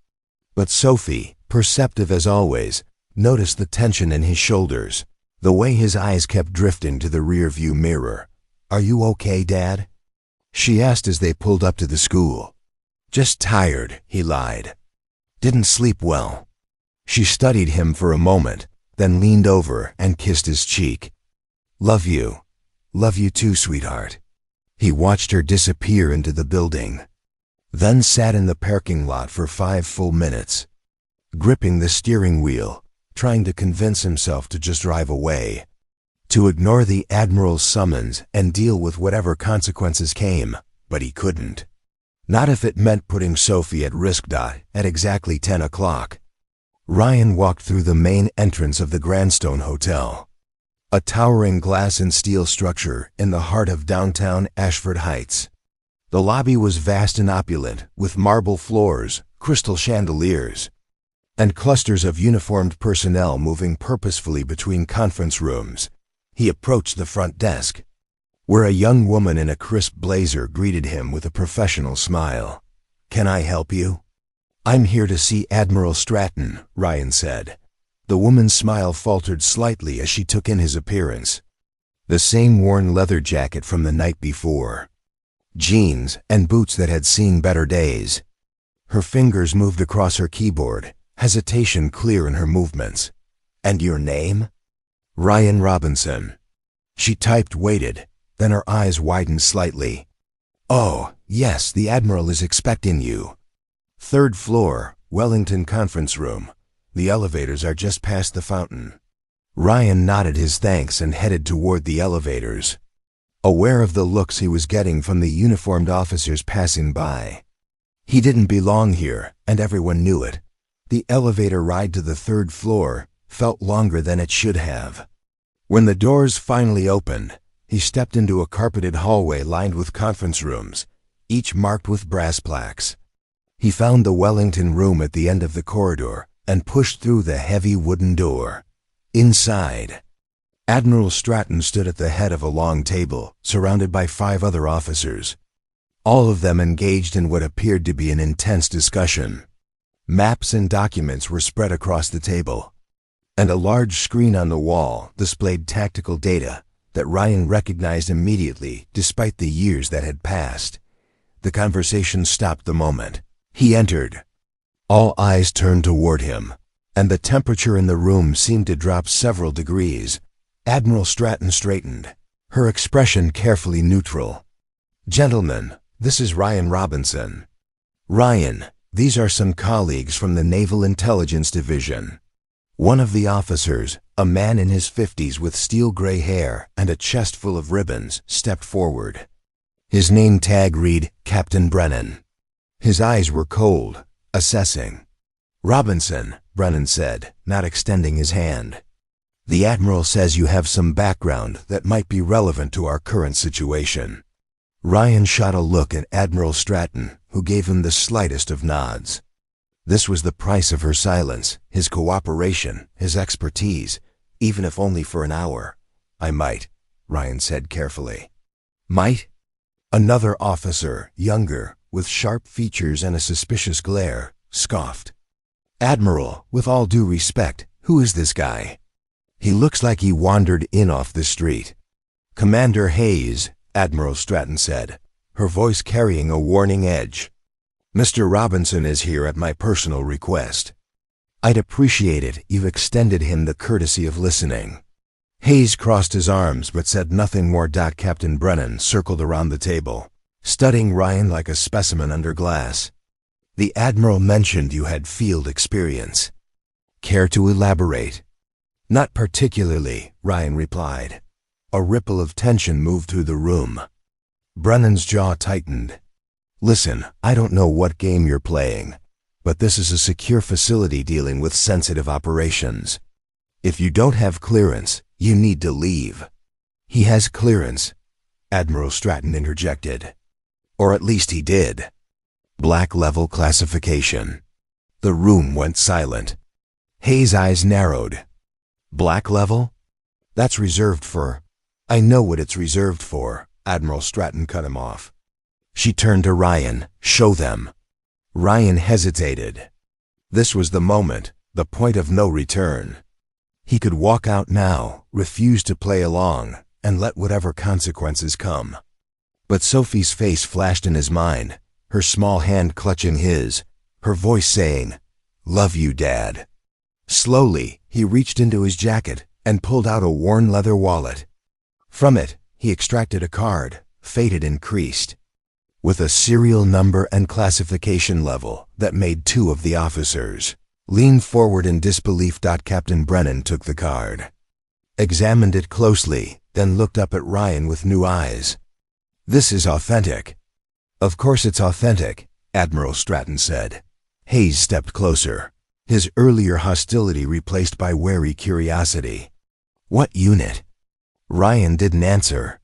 But Sophie, perceptive as always, noticed the tension in his shoulders, the way his eyes kept drifting to the rear-view mirror. "Are you okay, Dad?" she asked as they pulled up to the school. "Just tired," he lied. "Didn't sleep well." She studied him for a moment, then leaned over and kissed his cheek. "Love you. Love you too, sweetheart." He watched her disappear into the building, then sat in the parking lot for 5 full minutes, gripping the steering wheel, trying to convince himself to just drive away, to ignore the Admiral's summons and deal with whatever consequences came, but he couldn't. Not if it meant putting Sophie at risk. At exactly 10 o'clock, Ryan walked through the main entrance of the Grandstone Hotel, a towering glass and steel structure in the heart of downtown Ashford Heights. The lobby was vast and opulent, with marble floors, crystal chandeliers, and clusters of uniformed personnel moving purposefully between conference rooms. He approached the front desk, where a young woman in a crisp blazer greeted him with a professional smile. "Can I help you?" "I'm here to see Admiral Stratton," Ryan said. The woman's smile faltered slightly as she took in his appearance. The same worn leather jacket from the night before, jeans, and boots that had seen better days. Her fingers moved across her keyboard, hesitation clear in her movements. "And your name?" "Ryan Robinson." She typed, waited, then her eyes widened slightly. "Oh, yes, the Admiral is expecting you. 3rd floor, Wellington Conference Room. The elevators are just past the fountain." Ryan nodded his thanks and headed toward the elevators, aware of the looks he was getting from the uniformed officers passing by. He didn't belong here, and everyone knew it. The elevator ride to the 3rd floor felt longer than it should have. When the doors finally opened, he stepped into a carpeted hallway lined with conference rooms, each marked with brass plaques. He found the Wellington room at the end of the corridor and pushed through the heavy wooden door. Inside, Admiral Stratton stood at the head of a long table, surrounded by 5 other officers, all of them engaged in what appeared to be an intense discussion. Maps and documents were spread across the table, and a large screen on the wall displayed tactical data that Ryan recognized immediately despite the years that had passed. The conversation stopped the moment he entered. All eyes turned toward him, and the temperature in the room seemed to drop several degrees. Admiral Stratton straightened, her expression carefully neutral. "Gentlemen, this is Ryan Robinson. Ryan, these are some colleagues from the Naval Intelligence Division." One of the officers, a man in his 50s with steel-gray hair and a chest full of ribbons, stepped forward. His name tag read Captain Brennan. His eyes were cold, assessing. "Robinson," Brennan said, not extending his hand. "The Admiral says you have some background that might be relevant to our current situation." Ryan shot a look at Admiral Stratton, who gave him the slightest of nods. This was the price of her silence, his cooperation, his expertise, even if only for an hour. "I might," Ryan said carefully. "Might?" Another officer, younger, with sharp features and a suspicious glare, scoffed. "Admiral, with all due respect, who is this guy? He looks like he wandered in off the street." "Commander Hayes," Admiral Stratton said, her voice carrying a warning edge. "Mr. Robinson is here at my personal request. I'd appreciate it if you've extended him the courtesy of listening." Hayes crossed his arms but said nothing more. Captain Brennan circled around the table, studying Ryan like a specimen under glass. "The Admiral mentioned you had field experience. Care to elaborate?" "Not particularly," Ryan replied. A ripple of tension moved through the room. Brennan's jaw tightened. "Listen, I don't know what game you're playing, but this is a secure facility dealing with sensitive operations. If you don't have clearance, you need to leave." "He has clearance," Admiral Stratton interjected. "Or at least he did. Black level classification." The room went silent. Hayes' eyes narrowed. "Black level? That's reserved for—" "I know what it's reserved for," Admiral Stratton cut him off. She turned to Ryan. "Show them." Ryan hesitated. This was the moment, the point of no return. He could walk out now, refuse to play along, and let whatever consequences come. But Sophie's face flashed in his mind, her small hand clutching his, her voice saying, "Love you, Dad." Slowly, he reached into his jacket and pulled out a worn leather wallet. From it, he extracted a card, faded and creased, with a serial number and classification level that made two of the officers lean forward in disbelief. Captain Brennan took the card, examined it closely, then looked up at Ryan with new eyes. "This is authentic." "Of course it's authentic," Admiral Stratton said. Hayes stepped closer, his earlier hostility replaced by wary curiosity. "What unit?" Ryan didn't answer.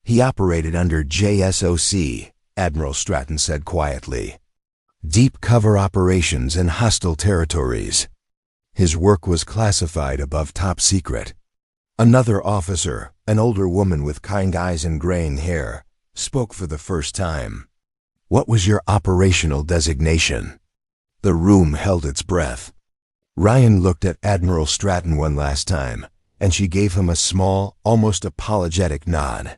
"He operated under JSOC," Admiral Stratton said quietly. "Deep cover operations in hostile territories. His work was classified above top secret." Another officer, an older woman with kind eyes and graying hair, spoke for the first time. "What was your operational designation?" The room held its breath. Ryan looked at Admiral Stratton one last time, and she gave him a small, almost apologetic nod.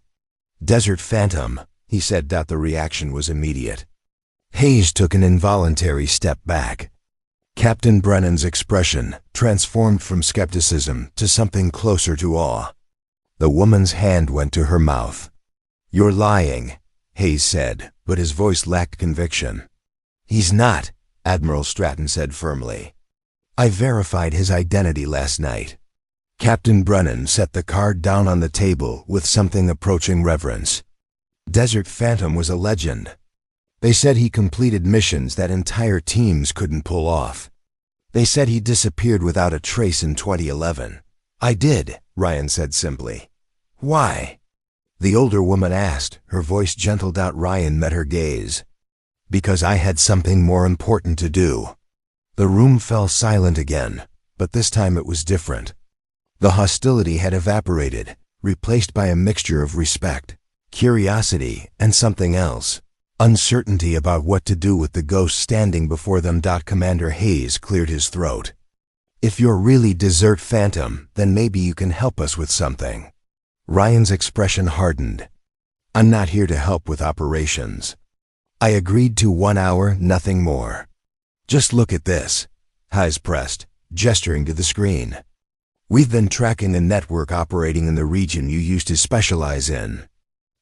"Desert Phantom," he said. The reaction was immediate. Hayes took an involuntary step back. Captain Brennan's expression transformed from skepticism to something closer to awe. The woman's hand went to her mouth. "You're lying," Hayes said, but his voice lacked conviction. "He's not," Admiral Stratton said firmly. "I verified his identity last night." Captain Brennan set the card down on the table with something approaching reverence. "Desert Phantom was a legend. They said he completed missions that entire teams couldn't pull off. They said he disappeared without a trace in 2011. "I did," Ryan said simply. "Why?" the older woman asked, her voice gentled out. Ryan met her gaze. "Because I had something more important to do." The room fell silent again, but this time it was different. The hostility had evaporated, replaced by a mixture of respect, curiosity, and something else. Uncertainty about what to do with the ghost standing before them. Commander Hayes cleared his throat. "If you're really Desert Phantom, then maybe you can help us with something." Ryan's expression hardened. "I'm not here to help with operations. I agreed to 1 hour, nothing more. Just look at this." Hayes pressed, gesturing to the screen. We've been tracking the network operating in the region you used to specialize in.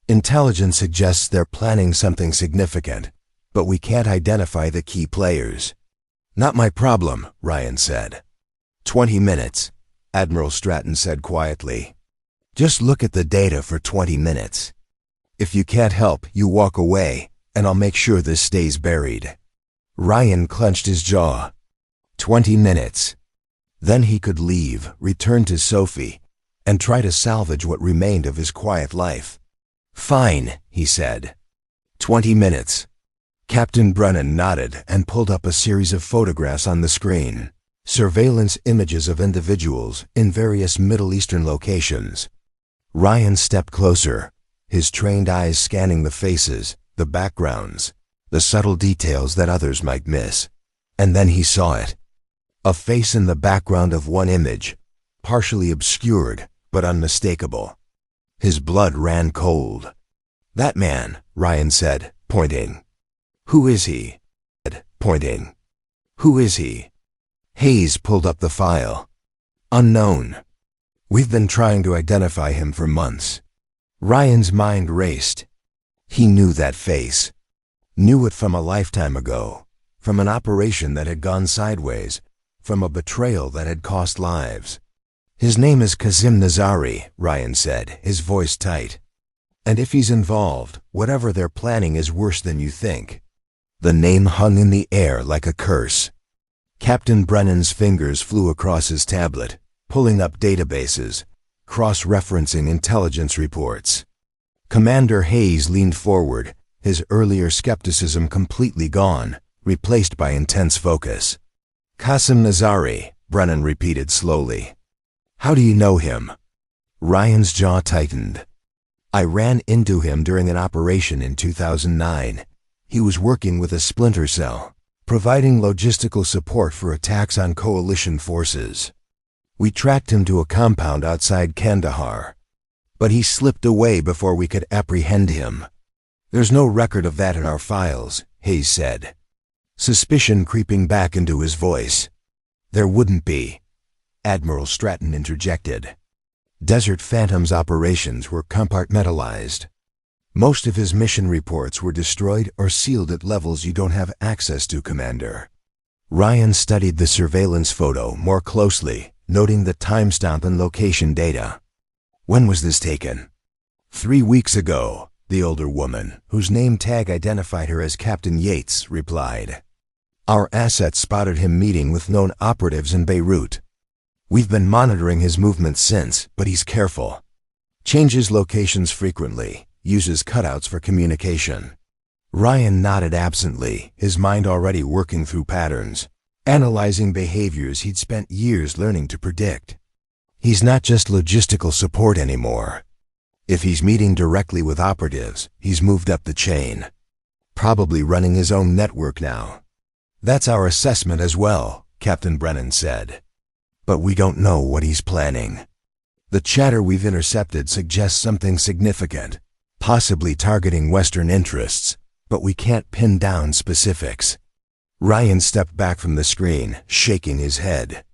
Intelligence suggests they're planning something significant, but we can't identify the key players." "Not my problem," Ryan said. 20 minutes, Admiral Stratton said quietly. "Just look at the data for 20 minutes. If you can't help, you walk away, and I'll make sure this stays buried." Ryan clenched his jaw. 20 minutes. Then he could leave, return to Sophie, and try to salvage what remained of his quiet life. "Fine," he said. 20 minutes. Captain Brennan nodded and pulled up a series of photographs on the screen. Surveillance images of individuals in various Middle Eastern locations. Ryan stepped closer, his trained eyes scanning the faces, the backgrounds, the subtle details that others might miss. And then he saw it. A face in the background of one image, partially obscured but unmistakable. His blood ran cold. "That man," Ryan said, pointing. "Who is he?" Pointing. "Who is he?" Hayes pulled up the file. "Unknown. We've been trying to identify him for months." Ryan's mind raced. He knew that face. Knew it from a lifetime ago, from an operation that had gone sideways, from a betrayal that had cost lives. "His name is Kazim Nazari," Ryan said, his voice tight. "And if he's involved, whatever they're planning is worse than you think." The name hung in the air like a curse. Captain Brennan's fingers flew across his tablet, pulling up databases, cross-referencing intelligence reports. Commander Hayes leaned forward, his earlier skepticism completely gone, replaced by intense focus. "Qasim Nazari," Brennan repeated slowly. "How do you know him?" Ryan's jaw tightened. "I ran into him during an operation in 2009. He was working with a splinter cell, providing logistical support for attacks on coalition forces. We tracked him to a compound outside Kandahar, but he slipped away before we could apprehend him." "There's no record of that in our files," Hayes said, suspicion creeping back into his voice. "There wouldn't be," Admiral Stratton interjected. Desert Phantom's operations were compartmentalized. Most of his mission reports were destroyed or sealed at levels you don't have access to, Commander. Ryan studied the surveillance photo more closely, noting the timestamp and location data. "When was this taken?" 3 weeks ago, the older woman, whose name tag identified her as Captain Yates, replied. "Our assets spotted him meeting with known operatives in Beirut. We've been monitoring his movements since, but he's careful. Changes locations frequently, uses cutouts for communication." Ryan nodded absently, his mind already working through patterns, analyzing behaviors he'd spent years learning to predict. He's not just logistical support anymore. If he's meeting directly with operatives, he's moved up the chain. Probably running his own network now. "That's our assessment as well," Captain Brennan said. "But we don't know what he's planning. The chatter we've intercepted suggests something significant, possibly targeting Western interests, but we can't pin down specifics." Ryan stepped back from the screen, shaking his head.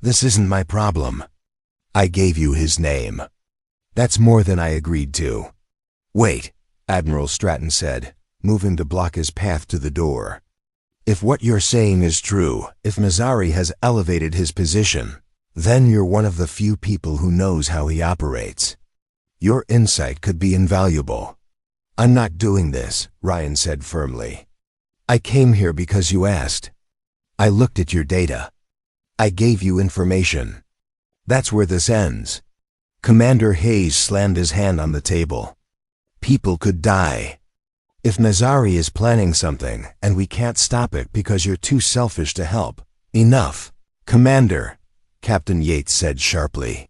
"This isn't my problem. I gave you his name. That's more than I agreed to." "Wait," Admiral Stratton said, moving to block his path to the door. "If what you're saying is true, if Nazari has elevated his position, then you're one of the few people who knows how he operates. Your insight could be invaluable." "I'm not doing this," Ryan said firmly. "I came here because you asked. I looked at your data. I gave you information. That's where this ends." Commander Hayes slammed his hand on the table. "People could die. If Nazari is planning something and we can't stop it because you're too selfish to help, enough." "Commander," Captain Yates said sharply.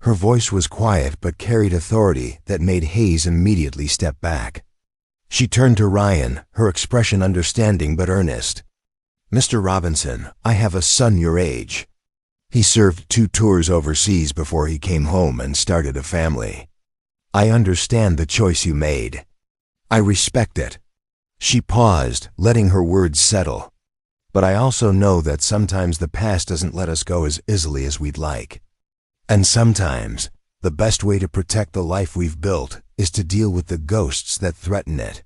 Her voice was quiet but carried authority that made Hayes immediately step back. She turned to Ryan, her expression understanding but earnest. "Mr. Robinson, I have a son your age. He served 2 tours overseas before he came home and started a family. I understand the choice you made. I respect it." She paused, letting her words settle. "But I also know that sometimes the past doesn't let us go as easily as we'd like. And sometimes, the best way to protect the life we've built is to deal with the ghosts that threaten it.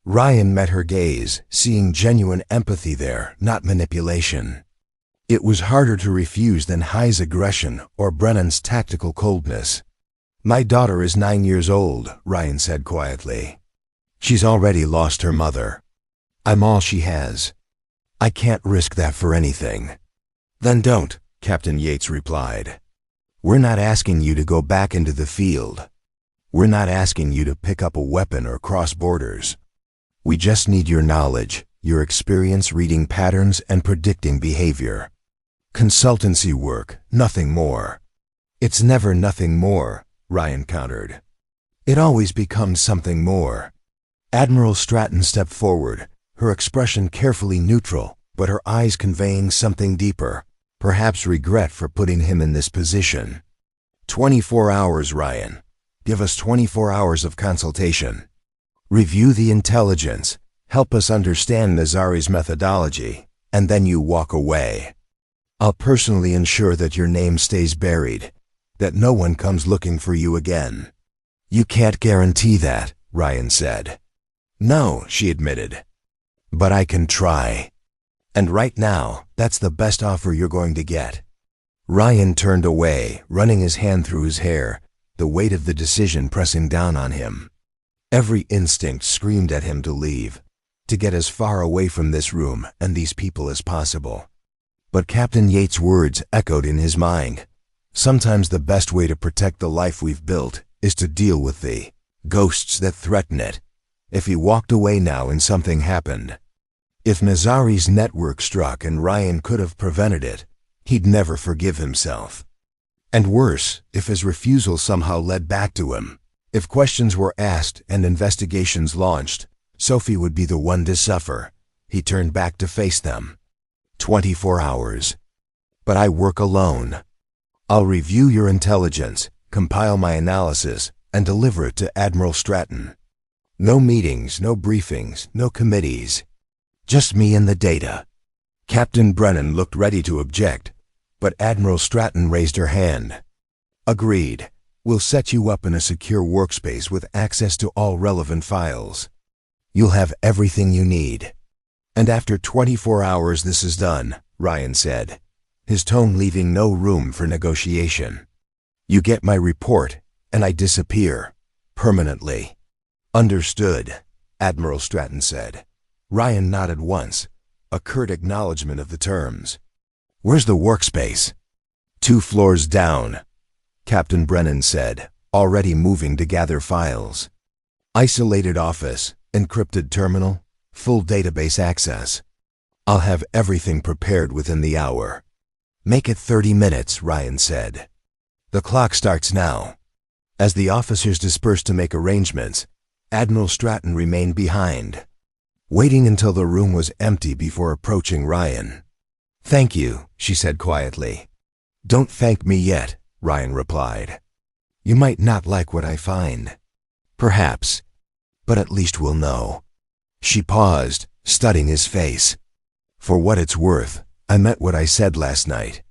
Ryan met her gaze, seeing genuine empathy there, not manipulation. It was harder to refuse than High's aggression or Brennan's tactical coldness. "My daughter is 9 years old," Ryan said quietly. "She's already lost her mother. I'm all she has. I can't risk that for anything." "Then don't," Captain Yates replied. "We're not asking you to go back into the field. We're not asking you to pick up a weapon or cross borders. We just need your knowledge, your experience reading patterns and predicting behavior. Consultancy work, nothing more." "It's never nothing more," Ryan countered. "It always becomes something more." Admiral Stratton stepped forward, her expression carefully neutral, but her eyes conveying something deeper, perhaps regret for putting him in this position. 24 hours, Ryan. Give us 24 hours of consultation. Review the intelligence, help us understand Nazari's methodology, and then you walk away. I'll personally ensure that your name stays buried, that no one comes looking for you again." "You can't guarantee that," Ryan said. "No," she admitted. "But I can try. And right now, that's the best offer you're going to get." Ryan turned away, running his hand through his hair, the weight of the decision pressing down on him. Every instinct screamed at him to leave, to get as far away from this room and these people as possible. But Captain Yates' words echoed in his mind. Sometimes the best way to protect the life we've built is to deal with the ghosts that threaten it. If he walked away now and something happened, if Nazari's network struck and Ryan could have prevented it, he'd never forgive himself. And worse, if his refusal somehow led back to him, if questions were asked and investigations launched, Sophie would be the one to suffer. He turned back to face them. 24 hours. But I work alone. I'll review your intelligence, compile my analysis, and deliver it to Admiral Stratton. No meetings, no briefings, no committees. Just me and the data. Captain Brennan looked ready to object, but Admiral Stratton raised her hand. Agreed. We'll set you up in a secure workspace with access to all relevant files. You'll have everything you need. And after 24 hours this is done, Ryan said, his tone leaving no room for negotiation. You get my report, and I disappear. Permanently. Understood, Admiral Stratton said. Ryan nodded once, a curt acknowledgement of the terms. Where's the workspace? 2 floors down, Captain Brennan said, already moving to gather files. Isolated office, encrypted terminal, full database access. I'll have everything prepared within the hour. Make it 30 minutes, Ryan said. The clock starts now. As the officers dispersed to make arrangements, Admiral Stratton remained behind, waiting until the room was empty before approaching Ryan. Thank you, she said quietly. Don't thank me yet, Ryan replied. You might not like what I find. Perhaps, but at least we'll know. She paused, studying his face. For what it's worth, I meant what I said last night.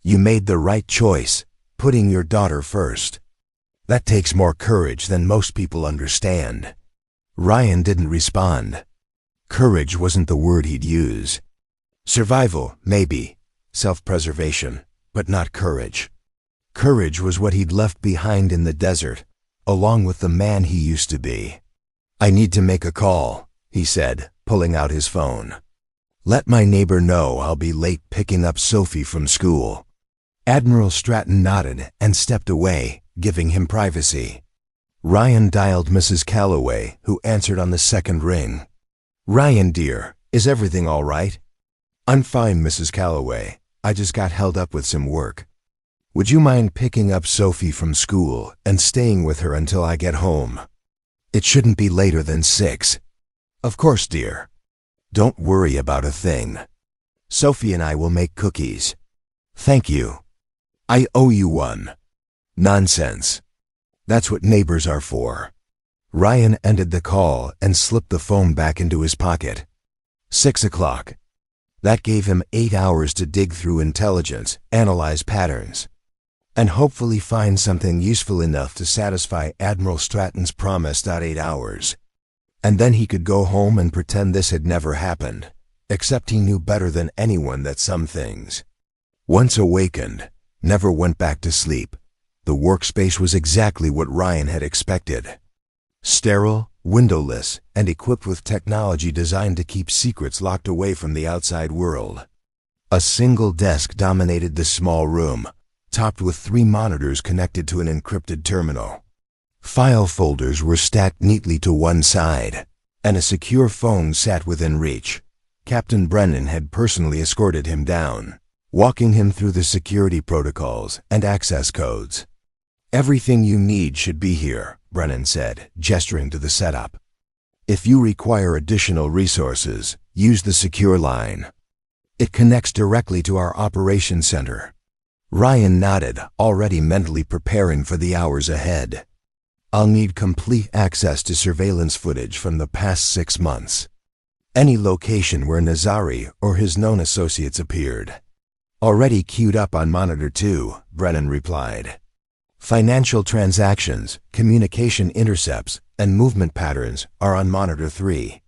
You made the right choice, putting your daughter first. That takes more courage than most people understand. Ryan didn't respond. Courage wasn't the word he'd use. Survival, maybe. Self-preservation, but not courage. Courage was what he'd left behind in the desert, along with the man he used to be. I need to make a call, he said, pulling out his phone. Let my neighbor know I'll be late picking up Sophie from school. Admiral Stratton nodded and stepped away, giving him privacy. Ryan dialed Mrs. Calloway, who answered on the second ring. Ryan, dear, is everything all right? I'm fine, Mrs. Calloway. I just got held up with some work. Would you mind picking up Sophie from school and staying with her until I get home? It shouldn't be later than 6. Of course, dear. Don't worry about a thing. Sophie and I will make cookies. Thank you. I owe you one. Nonsense. That's what neighbors are for. Ryan ended the call and slipped the phone back into his pocket. 6 o'clock. That gave him 8 hours to dig through intelligence, analyze patterns. and hopefully find something useful enough to satisfy Admiral Stratton's promise. 8 hours. And then he could go home and pretend this had never happened, except he knew better than anyone that some things, once awakened, never went back to sleep. The workspace was exactly what Ryan had expected. Sterile, windowless, and equipped with technology designed to keep secrets locked away from the outside world. A single desk dominated the small room, topped with 3 monitors connected to an encrypted terminal. File folders were stacked neatly to one side, and a secure phone sat within reach. Captain Brennan had personally escorted him down, walking him through the security protocols and access codes. "Everything you need should be here," Brennan said, gesturing to the setup. "If you require additional resources, use the secure line. It connects directly to our operations center." Ryan nodded, already mentally preparing for the hours ahead. "I'll need complete access to surveillance footage from the past 6 months. Any location where Nazari or his known associates appeared." "Already queued up on Monitor 2, Brennan replied. "Financial transactions, communication intercepts, and movement patterns are on Monitor 3.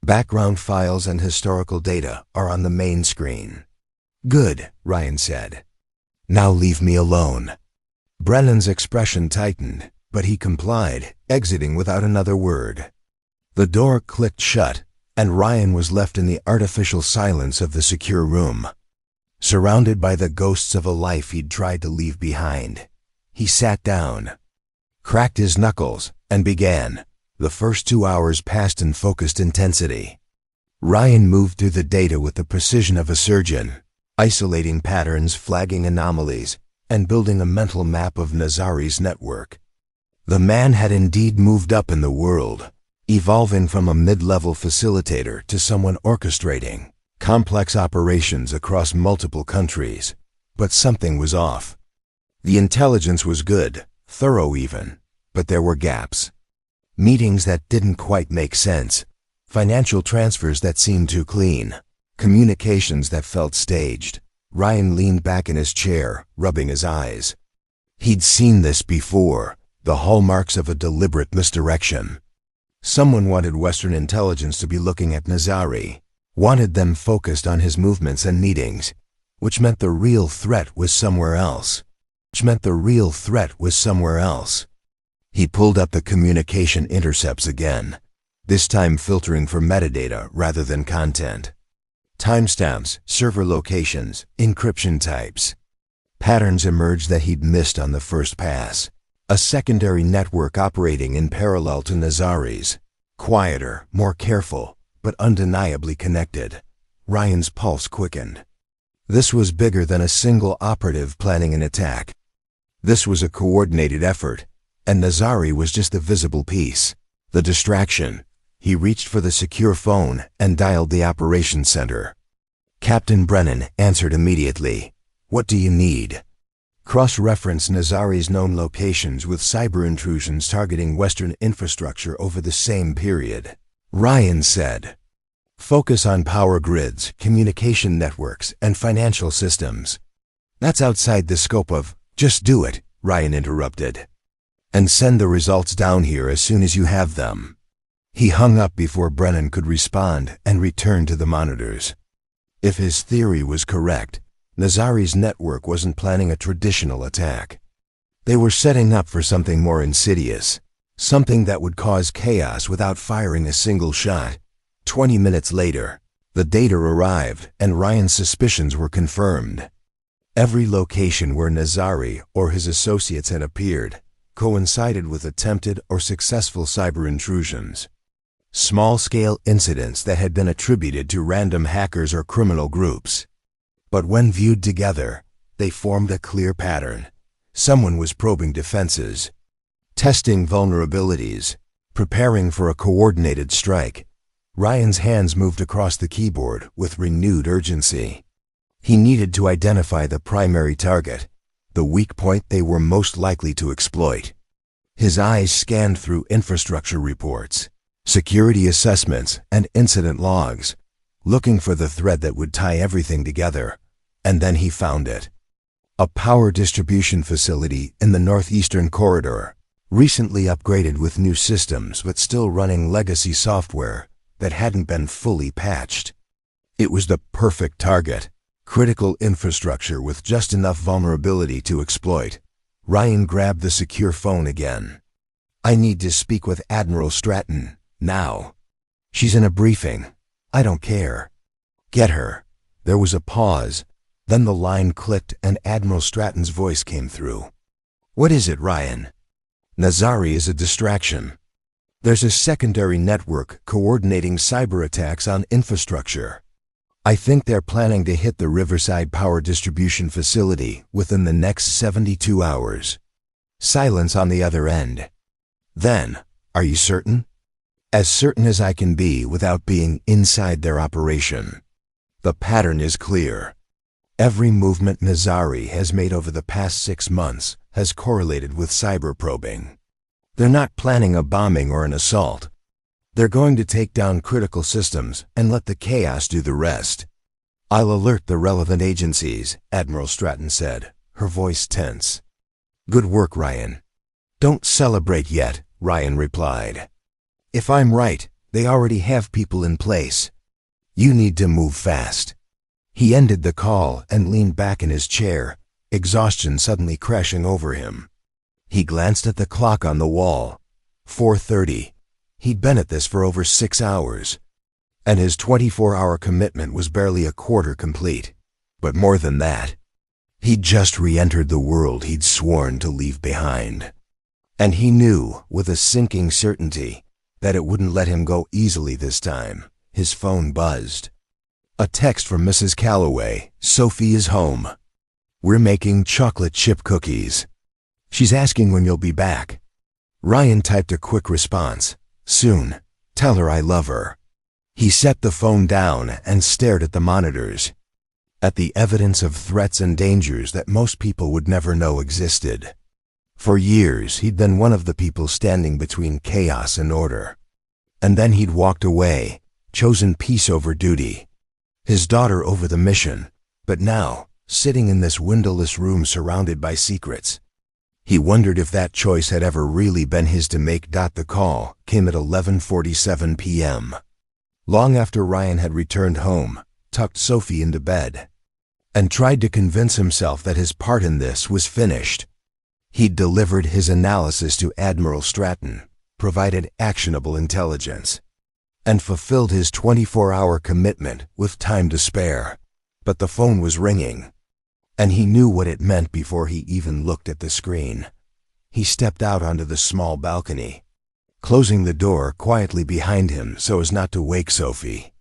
Background files and historical data are on the main screen." "Good," Ryan said. "Now leave me alone." Brennan's expression tightened, but he complied, exiting without another word. The door clicked shut, and Ryan was left in the artificial silence of the secure room, surrounded by the ghosts of a life he'd tried to leave behind. He sat down, cracked his knuckles, and began. The first 2 hours passed in focused intensity. Ryan moved through the data with the precision of a surgeon, isolating patterns, flagging anomalies, and building a mental map of Nazari's network. The man had indeed moved up in the world, evolving from a mid-level facilitator to someone orchestrating complex operations across multiple countries. But something was off. The intelligence was good, thorough even, but there were gaps. Meetings that didn't quite make sense, financial transfers that seemed too clean, communications that felt staged. Ryan leaned back in his chair, rubbing his eyes. He'd seen this before, the hallmarks of a deliberate misdirection. Someone wanted Western intelligence to be looking at Nazari, wanted them focused on his movements and meetings, which meant the real threat was somewhere else. He pulled up the communication intercepts again, this time filtering for metadata rather than content. Timestamps, server locations, encryption types. Patterns emerged that he'd missed on the first pass. A secondary network operating in parallel to Nazari's. Quieter, more careful, but undeniably connected. Ryan's pulse quickened. This was bigger than a single operative planning an attack. This was a coordinated effort, and Nazari was just a visible piece, the distraction. He reached for the secure phone and dialed the operations center. Captain Brennan answered immediately. "What do you need?" "Cross-reference Nazari's known locations with cyber intrusions targeting Western infrastructure over the same period," Ryan said. "Focus on power grids, communication networks, and financial systems." "That's outside the scope of—" "Just do it," Ryan interrupted. "And send the results down here as soon as you have them." He hung up before Brennan could respond and returned to the monitors. If his theory was correct, Nazari's network wasn't planning a traditional attack. They were setting up for something more insidious, something that would cause chaos without firing a single shot. 20 minutes later, the data arrived and Ryan's suspicions were confirmed. Every location where Nazari or his associates had appeared coincided with attempted or successful cyber intrusions. Small-scale incidents that had been attributed to random hackers or criminal groups. But when viewed together, they formed a clear pattern. Someone was probing defenses, testing vulnerabilities, preparing for a coordinated strike. Ryan's hands moved across the keyboard with renewed urgency. He needed to identify the primary target, the weak point they were most likely to exploit. His eyes scanned through infrastructure reports, security assessments, and incident logs, looking for the thread that would tie everything together. And then he found it. A power distribution facility in the northeastern corridor, recently upgraded with new systems but still running legacy software that hadn't been fully patched. It was the perfect target, critical infrastructure with just enough vulnerability to exploit. Ryan grabbed the secure phone again. "I need to speak with Admiral Stratton, now." "She's in a briefing." "I don't care." "Get her." There was a pause. Then the line clicked and Admiral Stratton's voice came through. "What is it, Ryan?" "Nazari is a distraction. There's a secondary network coordinating cyber attacks on infrastructure. I think they're planning to hit the Riverside Power Distribution Facility within the next 72 hours. Silence on the other end. Then, "Are you certain?" "As certain as I can be without being inside their operation. The pattern is clear. Every movement Nazari has made over the past 6 months has correlated with cyber probing. They're not planning a bombing or an assault. They're going to take down critical systems and let the chaos do the rest." "I'll alert the relevant agencies," Admiral Stratton said, her voice tense. "Good work, Ryan." "Don't celebrate yet," Ryan replied. "If I'm right, they already have people in place. You need to move fast." He ended the call and leaned back in his chair, exhaustion suddenly crashing over him. He glanced at the clock on the wall. 4:30. He'd been at this for over 6 hours. And his 24-hour commitment was barely a quarter complete. But more than that, he'd just re-entered the world he'd sworn to leave behind. And he knew, with a sinking certainty, that it wouldn't let him go easily this time. His phone buzzed. A text from Mrs. Calloway. "Sophie is home. We're making chocolate chip cookies. She's asking when you'll be back." Ryan typed a quick response. "Soon. Tell her I love her." He set the phone down and stared at the monitors, at the evidence of threats and dangers that most people would never know existed. For years, he'd been one of the people standing between chaos and order. And then he'd walked away, chosen peace over duty, his daughter over the mission, but now, sitting in this windowless room surrounded by secrets. He wondered if that choice had ever really been his to make. The call came at 11:47 p.m. Long after Ryan had returned home, tucked Sophie into bed, and tried to convince himself that his part in this was finished. He'd delivered his analysis to Admiral Stratton, provided actionable intelligence, and fulfilled his 24-hour commitment with time to spare. But the phone was ringing, and he knew what it meant before he even looked at the screen. He stepped out onto the small balcony, closing the door quietly behind him so as not to wake Sophie.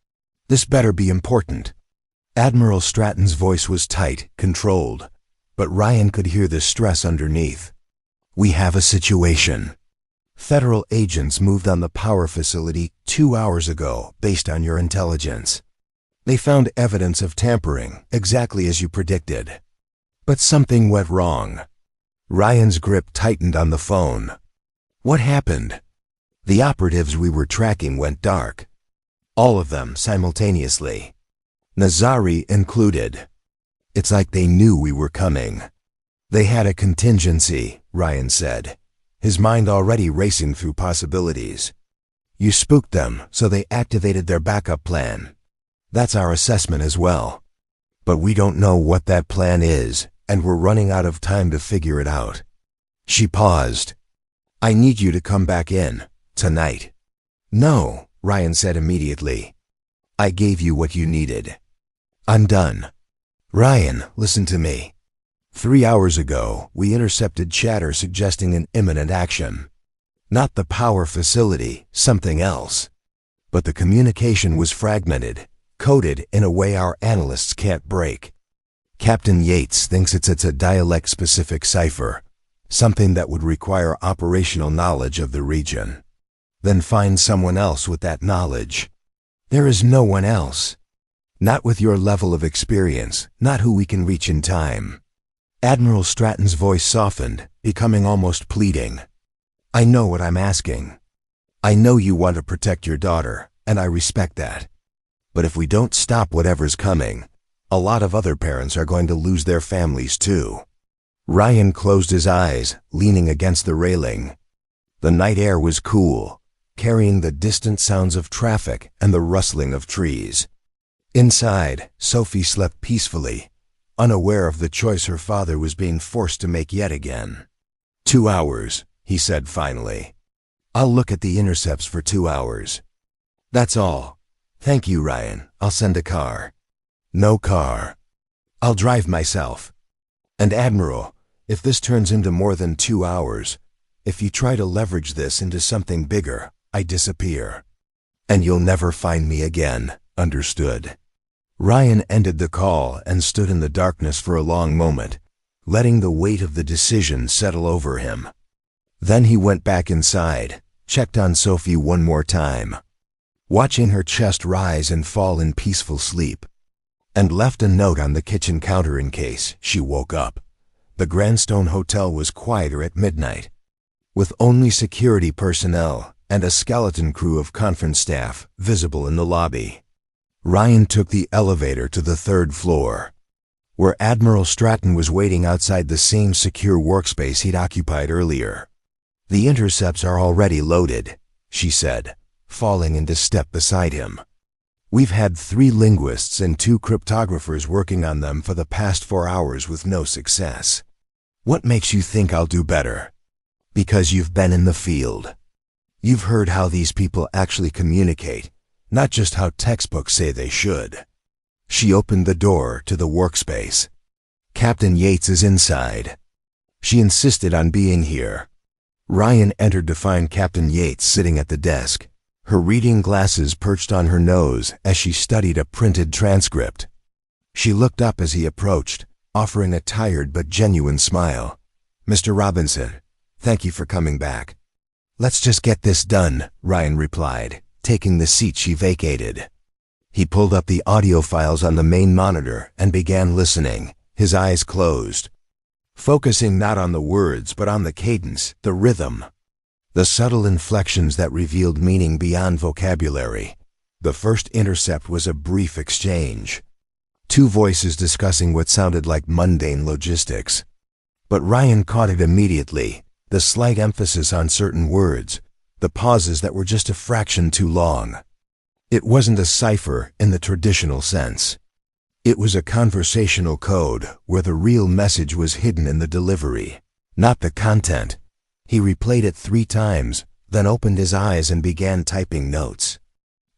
"This better be important." Admiral Stratton's voice was tight, controlled, but Ryan could hear the stress underneath. "We have a situation. Federal agents moved on the power facility 2 hours ago based on your intelligence. They found evidence of tampering, exactly as you predicted. But something went wrong." Ryan's grip tightened on the phone. "What happened?" "The operatives we were tracking went dark. All of them simultaneously. Nazari included. It's like they knew we were coming. They had a contingency," Ryan said, his mind already racing through possibilities. "You spooked them, so they activated their backup plan. That's our assessment as well. But we don't know what that plan is, and we're running out of time to figure it out." She paused. "I need you to come back in, tonight." "No," Ryan said immediately. "I gave you what you needed. I'm done." "Ryan, listen to me. 3 hours ago, we intercepted chatter suggesting an imminent action. Not the power facility, something else. But the communication was fragmented, coded in a way our analysts can't break. Captain Yates thinks it's a dialect-specific cipher, something that would require operational knowledge of the region. Then find someone else with that knowledge. There is no one else. Not with your level of experience, not who we can reach in time." Admiral Stratton's voice softened, becoming almost pleading. "I know what I'm asking. I know you want to protect your daughter, and I respect that. But if we don't stop whatever's coming, A lot of other parents are going to lose their families too. Ryan closed his eyes, leaning against the railing. The night air was cool, carrying the distant sounds of traffic and the rustling of trees. Inside, Sophie slept peacefully, unaware of the choice her father was being forced to make yet again. 2 hours, he said finally. I'll look at the intercepts for 2 hours. That's all. Thank you, Ryan. I'll send a car. No car. I'll drive myself. And Admiral, if this turns into more than 2 hours, if you try to leverage this into something bigger, I disappear. And you'll never find me again, understood? Ryan ended the call and stood in the darkness for a long moment, letting the weight of the decision settle over him. Then he went back inside, checked on Sophie one more time, watching her chest rise and fall in peaceful sleep, and left a note on the kitchen counter in case she woke up. The Grandstone Hotel was quieter at midnight, with only security personnel and a skeleton crew of conference staff visible in the lobby. Ryan took the elevator to the 3rd floor, where Admiral Stratton was waiting outside the same secure workspace he'd occupied earlier. The intercepts are already loaded, she said, falling into step beside him. We've had 3 linguists and 2 cryptographers working on them for the past 4 hours with no success. What makes you think I'll do better? Because you've been in the field. You've heard how these people actually communicate, not just how textbooks say they should. She opened the door to the workspace. Captain Yates is inside. She insisted on being here. Ryan entered to find Captain Yates sitting at the desk, her reading glasses perched on her nose as she studied a printed transcript. She looked up as he approached, offering a tired but genuine smile. Mr. Robinson, thank you for coming back. Let's just get this done, Ryan replied, taking the seat she vacated. He pulled up the audio files on the main monitor and began listening, his eyes closed, focusing not on the words but on the cadence, the rhythm, the subtle inflections that revealed meaning beyond vocabulary. The first intercept was a brief exchange, 2 voices discussing what sounded like mundane logistics. But Ryan caught it immediately, the slight emphasis on certain words, the pauses that were just a fraction too long. It wasn't a cipher in the traditional sense. It was a conversational code where the real message was hidden in the delivery, not the content. He replayed it 3 times, then opened his eyes and began typing notes.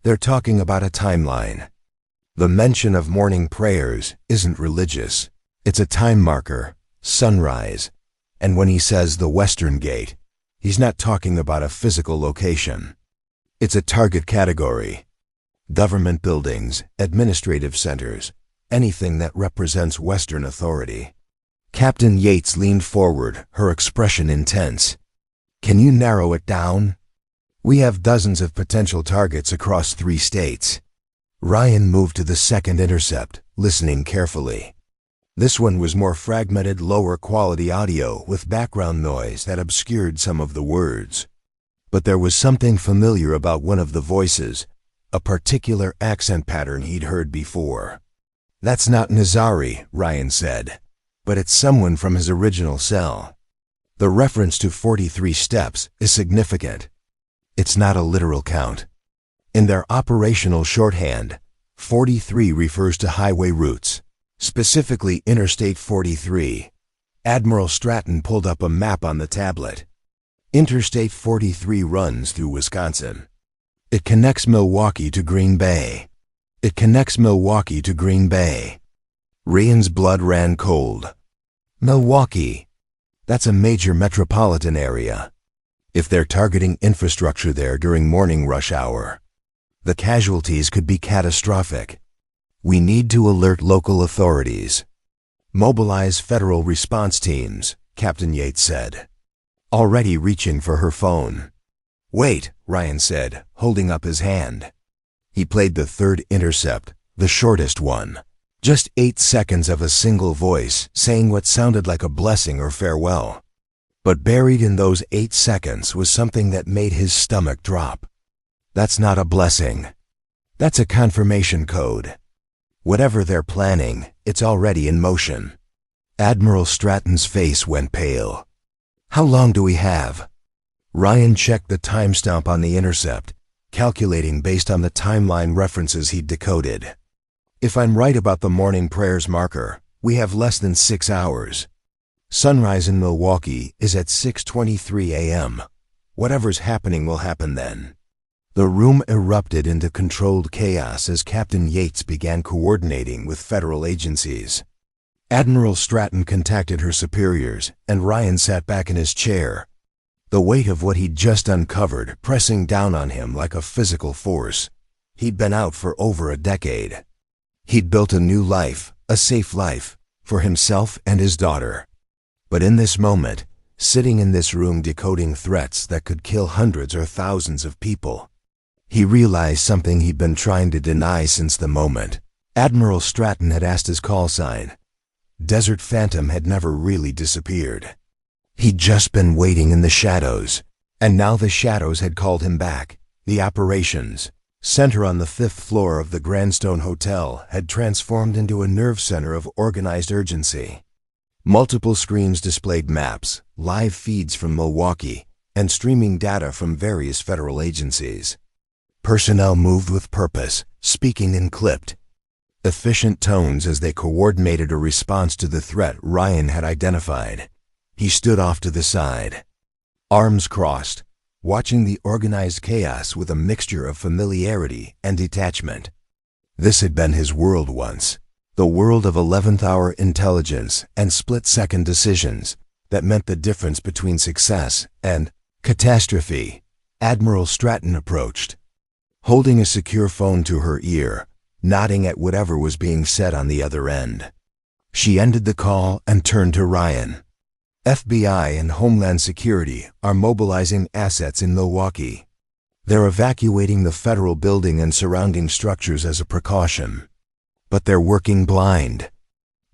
They're talking about a timeline. The mention of morning prayers isn't religious. It's a time marker, sunrise. And when he says the Western Gate, he's not talking about a physical location. It's a target category. Government buildings, administrative centers, anything that represents Western authority. Captain Yates leaned forward, her expression intense. Can you narrow it down? We have dozens of potential targets across 3 states. Ryan moved to the second intercept, listening carefully. This one was more fragmented, lower quality audio with background noise that obscured some of the words. But there was something familiar about one of the voices, a particular accent pattern he'd heard before. That's not Nazari, Ryan said, but it's someone from his original cell. The reference to 43 steps is significant. It's not a literal count. In their operational shorthand, 43 refers to highway routes, specifically Interstate 43. Admiral Stratton pulled up a map on the tablet. Interstate 43 runs through Wisconsin. It connects Milwaukee to Green Bay. It connects Milwaukee to Green Bay. Ryan's blood ran cold. Milwaukee. That's a major metropolitan area. If they're targeting infrastructure there during morning rush hour, the casualties could be catastrophic. We need to alert local authorities. Mobilize federal response teams, Captain Yates said, already reaching for her phone. Wait, Ryan said, holding up his hand. He played the 3rd intercept, the shortest one. Just 8 seconds of a single voice saying what sounded like a blessing or farewell. But buried in those 8 seconds was something that made his stomach drop. That's not a blessing. That's a confirmation code. Whatever they're planning, it's already in motion. Admiral Stratton's face went pale. How long do we have? Ryan checked the timestamp on the intercept, calculating based on the timeline references he'd decoded. If I'm right about the morning prayers marker, we have less than 6 hours. Sunrise in Milwaukee is at 6:23 a.m. Whatever's happening will happen then. The room erupted into controlled chaos as Captain Yates began coordinating with federal agencies. Admiral Stratton contacted her superiors, and Ryan sat back in his chair, the weight of what he'd just uncovered pressing down on him like a physical force. He'd been out for over a decade. He'd built a new life, a safe life, for himself and his daughter. But in this moment, sitting in this room decoding threats that could kill hundreds or thousands of people, he realized something he'd been trying to deny since the moment. Admiral Stratton had asked his call sign. Desert Phantom had never really disappeared. He'd just been waiting in the shadows, and now the shadows had called him back. The operations center on the 5th floor of the Grandstone Hotel had transformed into a nerve center of organized urgency. Multiple screens displayed maps, live feeds from Milwaukee, and streaming data from various federal agencies. Personnel moved with purpose, speaking in clipped, efficient tones as they coordinated a response to the threat Ryan had identified. He stood off to the side, arms crossed, watching the organized chaos with a mixture of familiarity and detachment. This had been his world once, the world of 11th-hour intelligence and split-second decisions that meant the difference between success and catastrophe. Admiral Stratton approached, holding a secure phone to her ear, nodding at whatever was being said on the other end. She ended the call and turned to Ryan. FBI and Homeland Security are mobilizing assets in Milwaukee. They're evacuating the federal building and surrounding structures as a precaution. But they're working blind.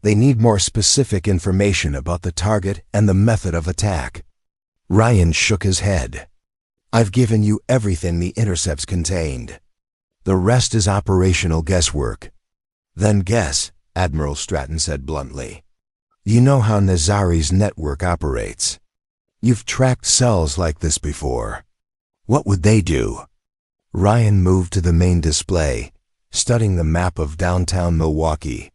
They need more specific information about the target and the method of attack. Ryan shook his head. I've given you everything the intercepts contained. The rest is operational guesswork. Then guess, Admiral Stratton said bluntly. You know how Nazari's network operates. You've tracked cells like this before. What would they do? Ryan moved to the main display, studying the map of downtown Milwaukee.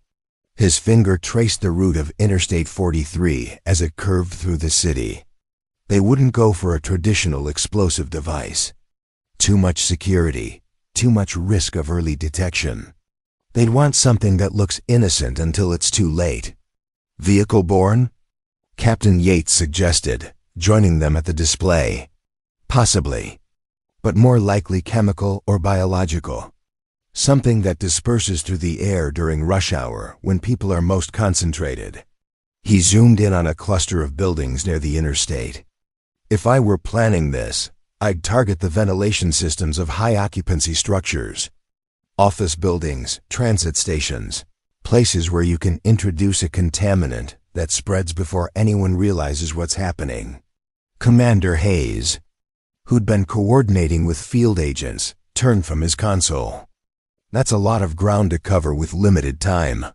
His finger traced the route of Interstate 43 as it curved through the city. They wouldn't go for a traditional explosive device. Too much security, too much risk of early detection. They'd want something that looks innocent until it's too late. Vehicle-borne? Captain Yates suggested, joining them at the display. Possibly, but more likely chemical or biological. Something that disperses through the air during rush hour when people are most concentrated. He zoomed in on a cluster of buildings near the interstate. If I were planning this, I'd target the ventilation systems of high-occupancy structures. Office buildings, transit stations, places where you can introduce a contaminant that spreads before anyone realizes what's happening. Commander Hayes, who'd been coordinating with field agents, turned from his console. That's a lot of ground to cover with limited time.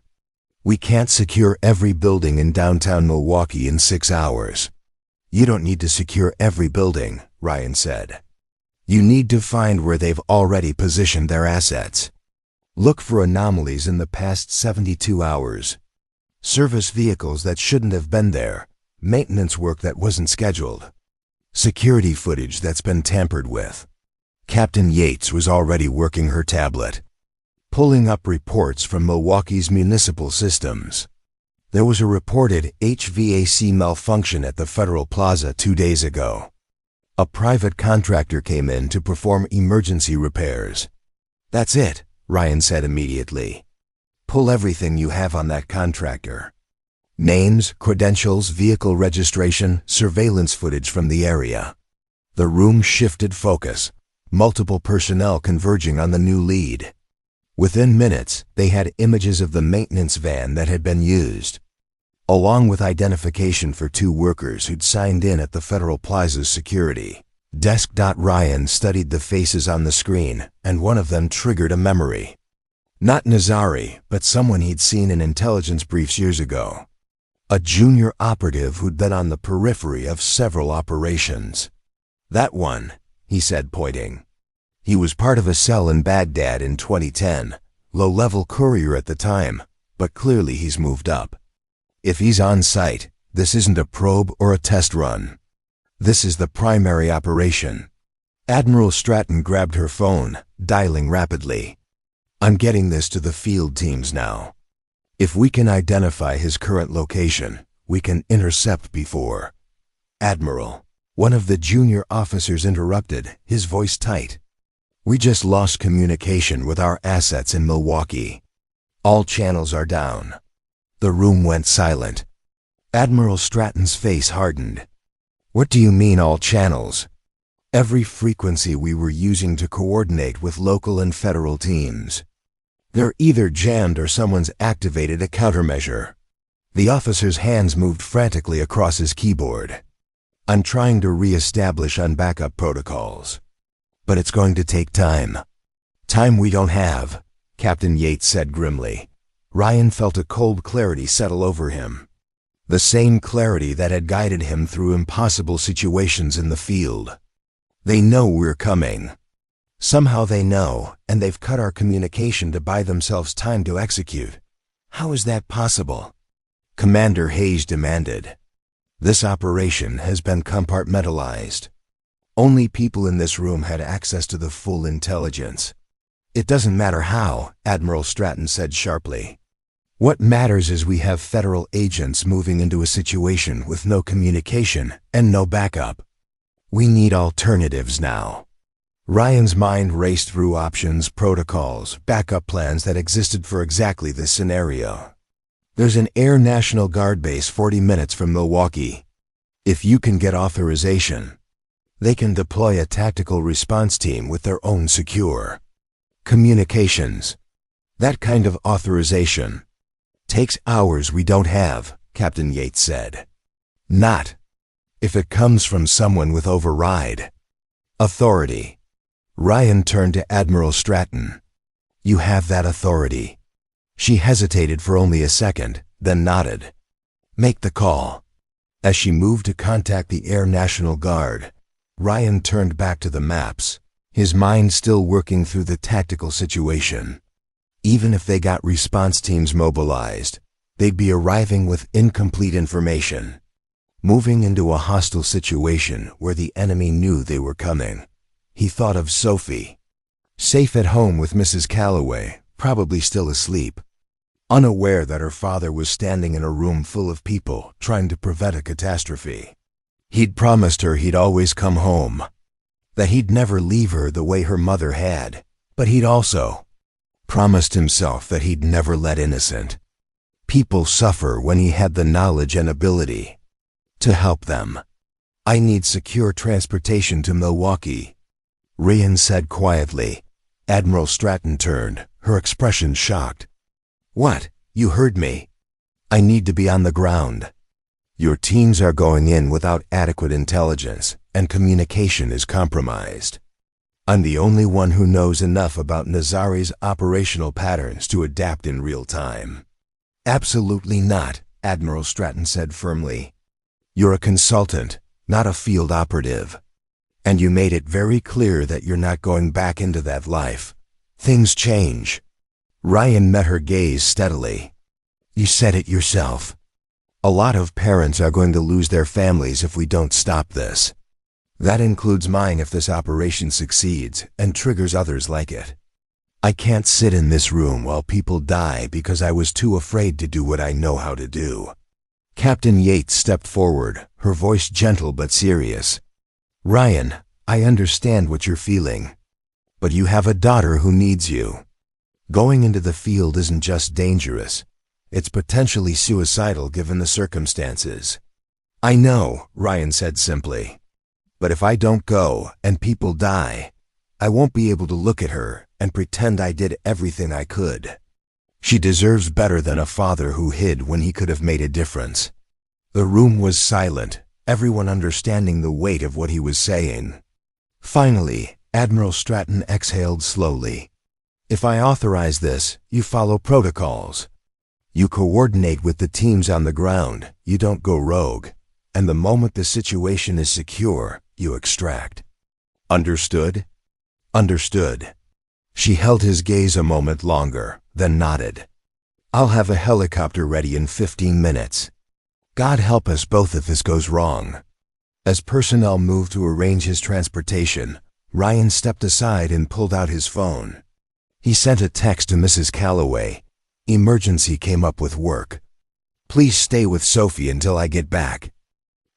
We can't secure every building in downtown Milwaukee in 6 hours. You don't need to secure every building, Ryan said. You need to find where they've already positioned their assets. Look for anomalies in the past 72 hours. Service vehicles that shouldn't have been there, maintenance work that wasn't scheduled, security footage that's been tampered with. Captain Yates was already working her tablet, pulling up reports from Milwaukee's municipal systems. There was a reported HVAC malfunction at the Federal Plaza 2 days ago. A private contractor came in to perform emergency repairs. That's it, Ryan said immediately. Pull everything you have on that contractor. Names, credentials, vehicle registration, surveillance footage from the area. The room shifted focus, multiple personnel converging on the new lead. Within minutes, they had images of the maintenance van that had been used, along with identification for 2 workers who'd signed in at the Federal Plaza's security desk. Ryan studied the faces on the screen, and one of them triggered a memory. Not Nazari, but someone he'd seen in intelligence briefs years ago. A junior operative who'd been on the periphery of several operations. That one, he said, pointing. He was part of a cell in Baghdad in 2010, low-level courier at the time, but clearly he's moved up. If he's on site, this isn't a probe or a test run. This is the primary operation. Admiral Stratton grabbed her phone, dialing rapidly. I'm getting this to the field teams now. If we can identify his current location, we can intercept before. Admiral, one of the junior officers interrupted, his voice tight. We just lost communication with our assets in Milwaukee. All channels are down. The room went silent. Admiral Stratton's face hardened. What do you mean all channels? Every frequency we were using to coordinate with local and federal teams. They're either jammed or someone's activated a countermeasure. The officer's hands moved frantically across his keyboard. I'm trying to re-establish on backup protocols. But it's going to take time. Time we don't have, Captain Yates said grimly. Ryan felt a cold clarity settle over him. The same clarity that had guided him through impossible situations in the field. They know we're coming. Somehow they know, and they've cut our communication to buy themselves time to execute. How is that possible? Commander Hayes demanded. This operation has been compartmentalized. Only people in this room had access to the full intelligence. It doesn't matter how, Admiral Stratton said sharply. What matters is we have federal agents moving into a situation with no communication and no backup. We need alternatives now. Ryan's mind raced through options, protocols, backup plans that existed for exactly this scenario. There's an Air National Guard base 40 minutes from Milwaukee. If you can get authorization, they can deploy a tactical response team with their own secure communications. That kind of authorization takes hours we don't have, Captain Yates said. Not if it comes from someone with override authority. Ryan turned to Admiral Stratton. You have that authority. She hesitated for only a second, then nodded. Make the call. As she moved to contact the Air National Guard, Ryan turned back to the maps, his mind still working through the tactical situation. Even if they got response teams mobilized, they'd be arriving with incomplete information, moving into a hostile situation where the enemy knew they were coming. He thought of Sophie, safe at home with Mrs. Calloway, probably still asleep, unaware that her father was standing in a room full of people trying to prevent a catastrophe. He'd promised her he'd always come home, that he'd never leave her the way her mother had, but he'd also promised himself that he'd never let innocent people suffer when he had the knowledge and ability to help them. I need secure transportation to Milwaukee, Ryan said quietly. Admiral Stratton turned, her expression shocked. What? You heard me. I need to be on the ground. Your teams are going in without adequate intelligence, and communication is compromised. I'm the only one who knows enough about Nazari's operational patterns to adapt in real time. Absolutely not, Admiral Stratton said firmly. You're a consultant, not a field operative. And you made it very clear that you're not going back into that life. Things change. Ryan met her gaze steadily. You said it yourself. A lot of parents are going to lose their families if we don't stop this. That includes mine if this operation succeeds and triggers others like it. I can't sit in this room while people die because I was too afraid to do what I know how to do. Captain Yates stepped forward, her voice gentle but serious. Ryan, I understand what you're feeling, but you have a daughter who needs you. Going into the field isn't just dangerous, it's potentially suicidal given the circumstances. I know, Ryan said simply, but if I don't go and people die, I won't be able to look at her and pretend I did everything I could. She deserves better than a father who hid when he could have made a difference. The room was silent, everyone understanding the weight of what he was saying. Finally, Admiral Stratton exhaled slowly. If I authorize this, you follow protocols. You coordinate with the teams on the ground, you don't go rogue, and the moment the situation is secure, you extract. Understood? Understood. She held his gaze a moment longer, then nodded. I'll have a helicopter ready in 15 minutes. God help us both if this goes wrong. As personnel moved to arrange his transportation, Ryan stepped aside and pulled out his phone. He sent a text to Mrs. Calloway. Emergency came up with work. Please stay with Sophie until I get back.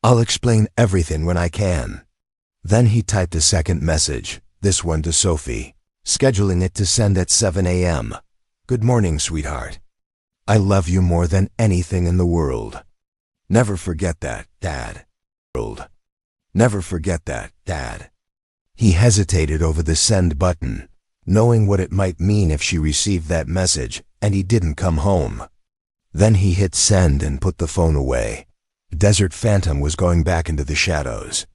I'll explain everything when I can. Then he typed a second message, this one to Sophie, scheduling it to send at 7 a.m. Good morning, sweetheart. I love you more than anything in the world. Never forget that, Dad. Never forget that, Dad. He hesitated over the send button, knowing what it might mean if she received that message and he didn't come home. Then he hit send and put the phone away. Desert Phantom was going back into the shadows.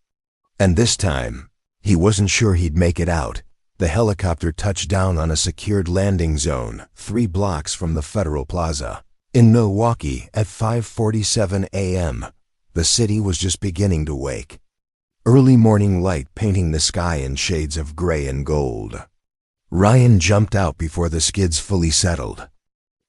And this time, he wasn't sure he'd make it out. The helicopter touched down on a secured landing zone 3 blocks from the Federal Plaza. In Milwaukee at 5:47 a.m., the city was just beginning to wake. Early morning light painting the sky in shades of gray and gold. Ryan jumped out before the skids fully settled,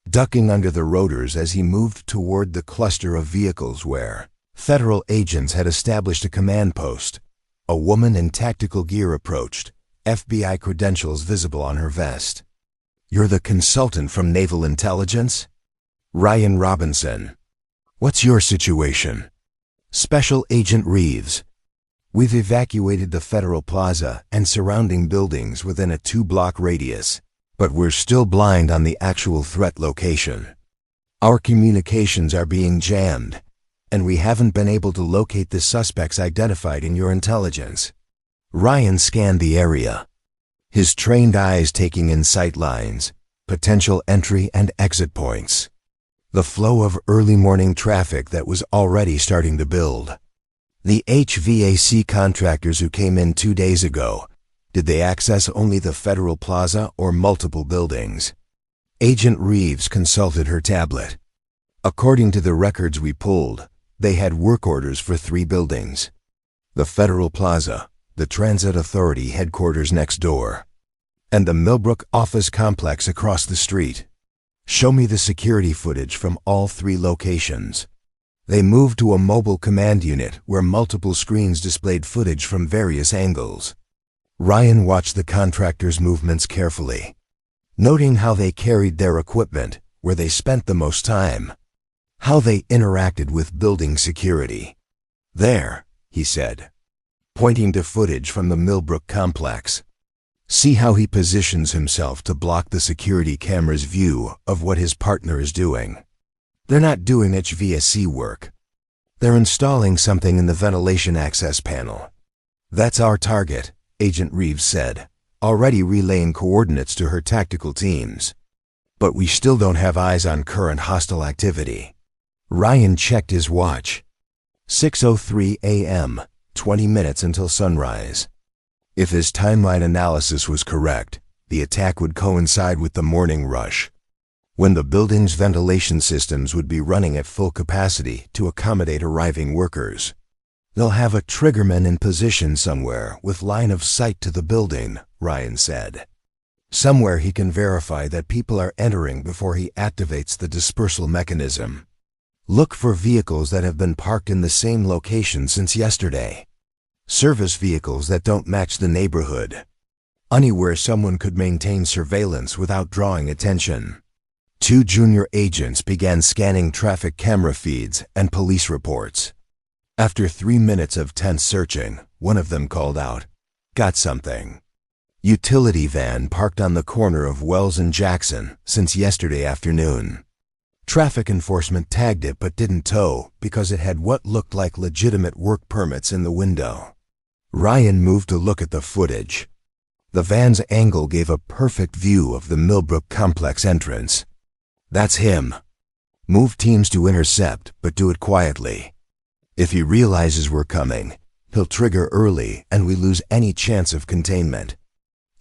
ducking under the rotors as he moved toward the cluster of vehicles where federal agents had established a command post. A woman in tactical gear approached, FBI credentials visible on her vest. You're the consultant from Naval Intelligence? Ryan Robinson. What's your situation? Special Agent Reeves. We've evacuated the Federal Plaza and surrounding buildings within a 2-block radius, but we're still blind on the actual threat location. Our communications are being jammed, and we haven't been able to locate the suspects identified in your intelligence. Ryan scanned the area, his trained eyes taking in sight lines, potential entry and exit points, the flow of early morning traffic that was already starting to build. The HVAC contractors who came in 2 days ago, did they access only the Federal Plaza or multiple buildings? Agent Reeves consulted her tablet. According to the records we pulled, they had work orders for 3 buildings. The Federal Plaza, the Transit Authority headquarters next door, and the Millbrook office complex across the street. Show me the security footage from all 3 locations. They moved to a mobile command unit where multiple screens displayed footage from various angles. Ryan watched the contractors' movements carefully, noting how they carried their equipment, where they spent the most time, how they interacted with building security. There, he said, pointing to footage from the Millbrook complex. See how he positions himself to block the security camera's view of what his partner is doing. They're not doing HVAC work. They're installing something in the ventilation access panel. That's our target, Agent Reeves said, already relaying coordinates to her tactical teams. But we still don't have eyes on current hostile activity. Ryan checked his watch. 6:03 a.m., 20 minutes until sunrise. If his timeline analysis was correct, the attack would coincide with the morning rush, when the building's ventilation systems would be running at full capacity to accommodate arriving workers. They'll have a triggerman in position somewhere with line of sight to the building, Ryan said. Somewhere he can verify that people are entering before he activates the dispersal mechanism. Look for vehicles that have been parked in the same location since yesterday. Service vehicles that don't match the neighborhood. Anywhere someone could maintain surveillance without drawing attention. 2 junior agents began scanning traffic camera feeds and police reports. After 3 minutes of tense searching, one of them called out, "Got something." Utility van parked on the corner of Wells and Jackson since yesterday afternoon. Traffic enforcement tagged it but didn't tow because it had what looked like legitimate work permits in the window. Ryan moved to look at the footage. The van's angle gave a perfect view of the Millbrook complex entrance. That's him. Move teams to intercept, but do it quietly. If he realizes we're coming, he'll trigger early and we lose any chance of containment.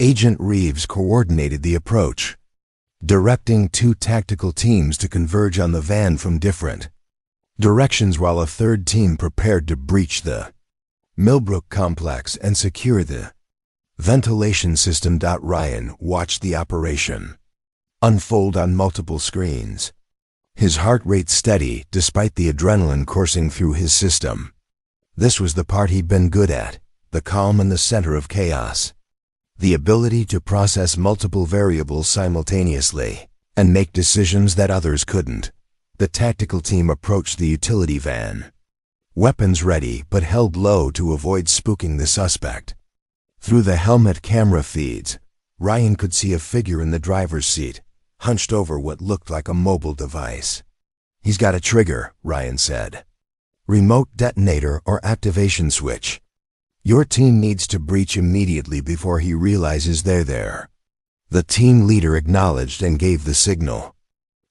Agent Reeves coordinated the approach, directing two tactical teams to converge on the van from different directions while a third team prepared to breach the Millbrook complex and secure the ventilation system. Ryan watched the operation unfold on multiple screens, his heart rate steady despite the adrenaline coursing through his system. This was the part he'd been good at, the calm in the center of chaos, the ability to process multiple variables simultaneously and make decisions that others couldn't. The tactical team approached the utility van, weapons ready but held low to avoid spooking the suspect. Through the helmet camera feeds, Ryan could see a figure in the driver's seat, hunched over what looked like a mobile device. "He's got a trigger," Ryan said. "Remote detonator or activation switch. Your team needs to breach immediately before he realizes they're there." The team leader acknowledged and gave the signal.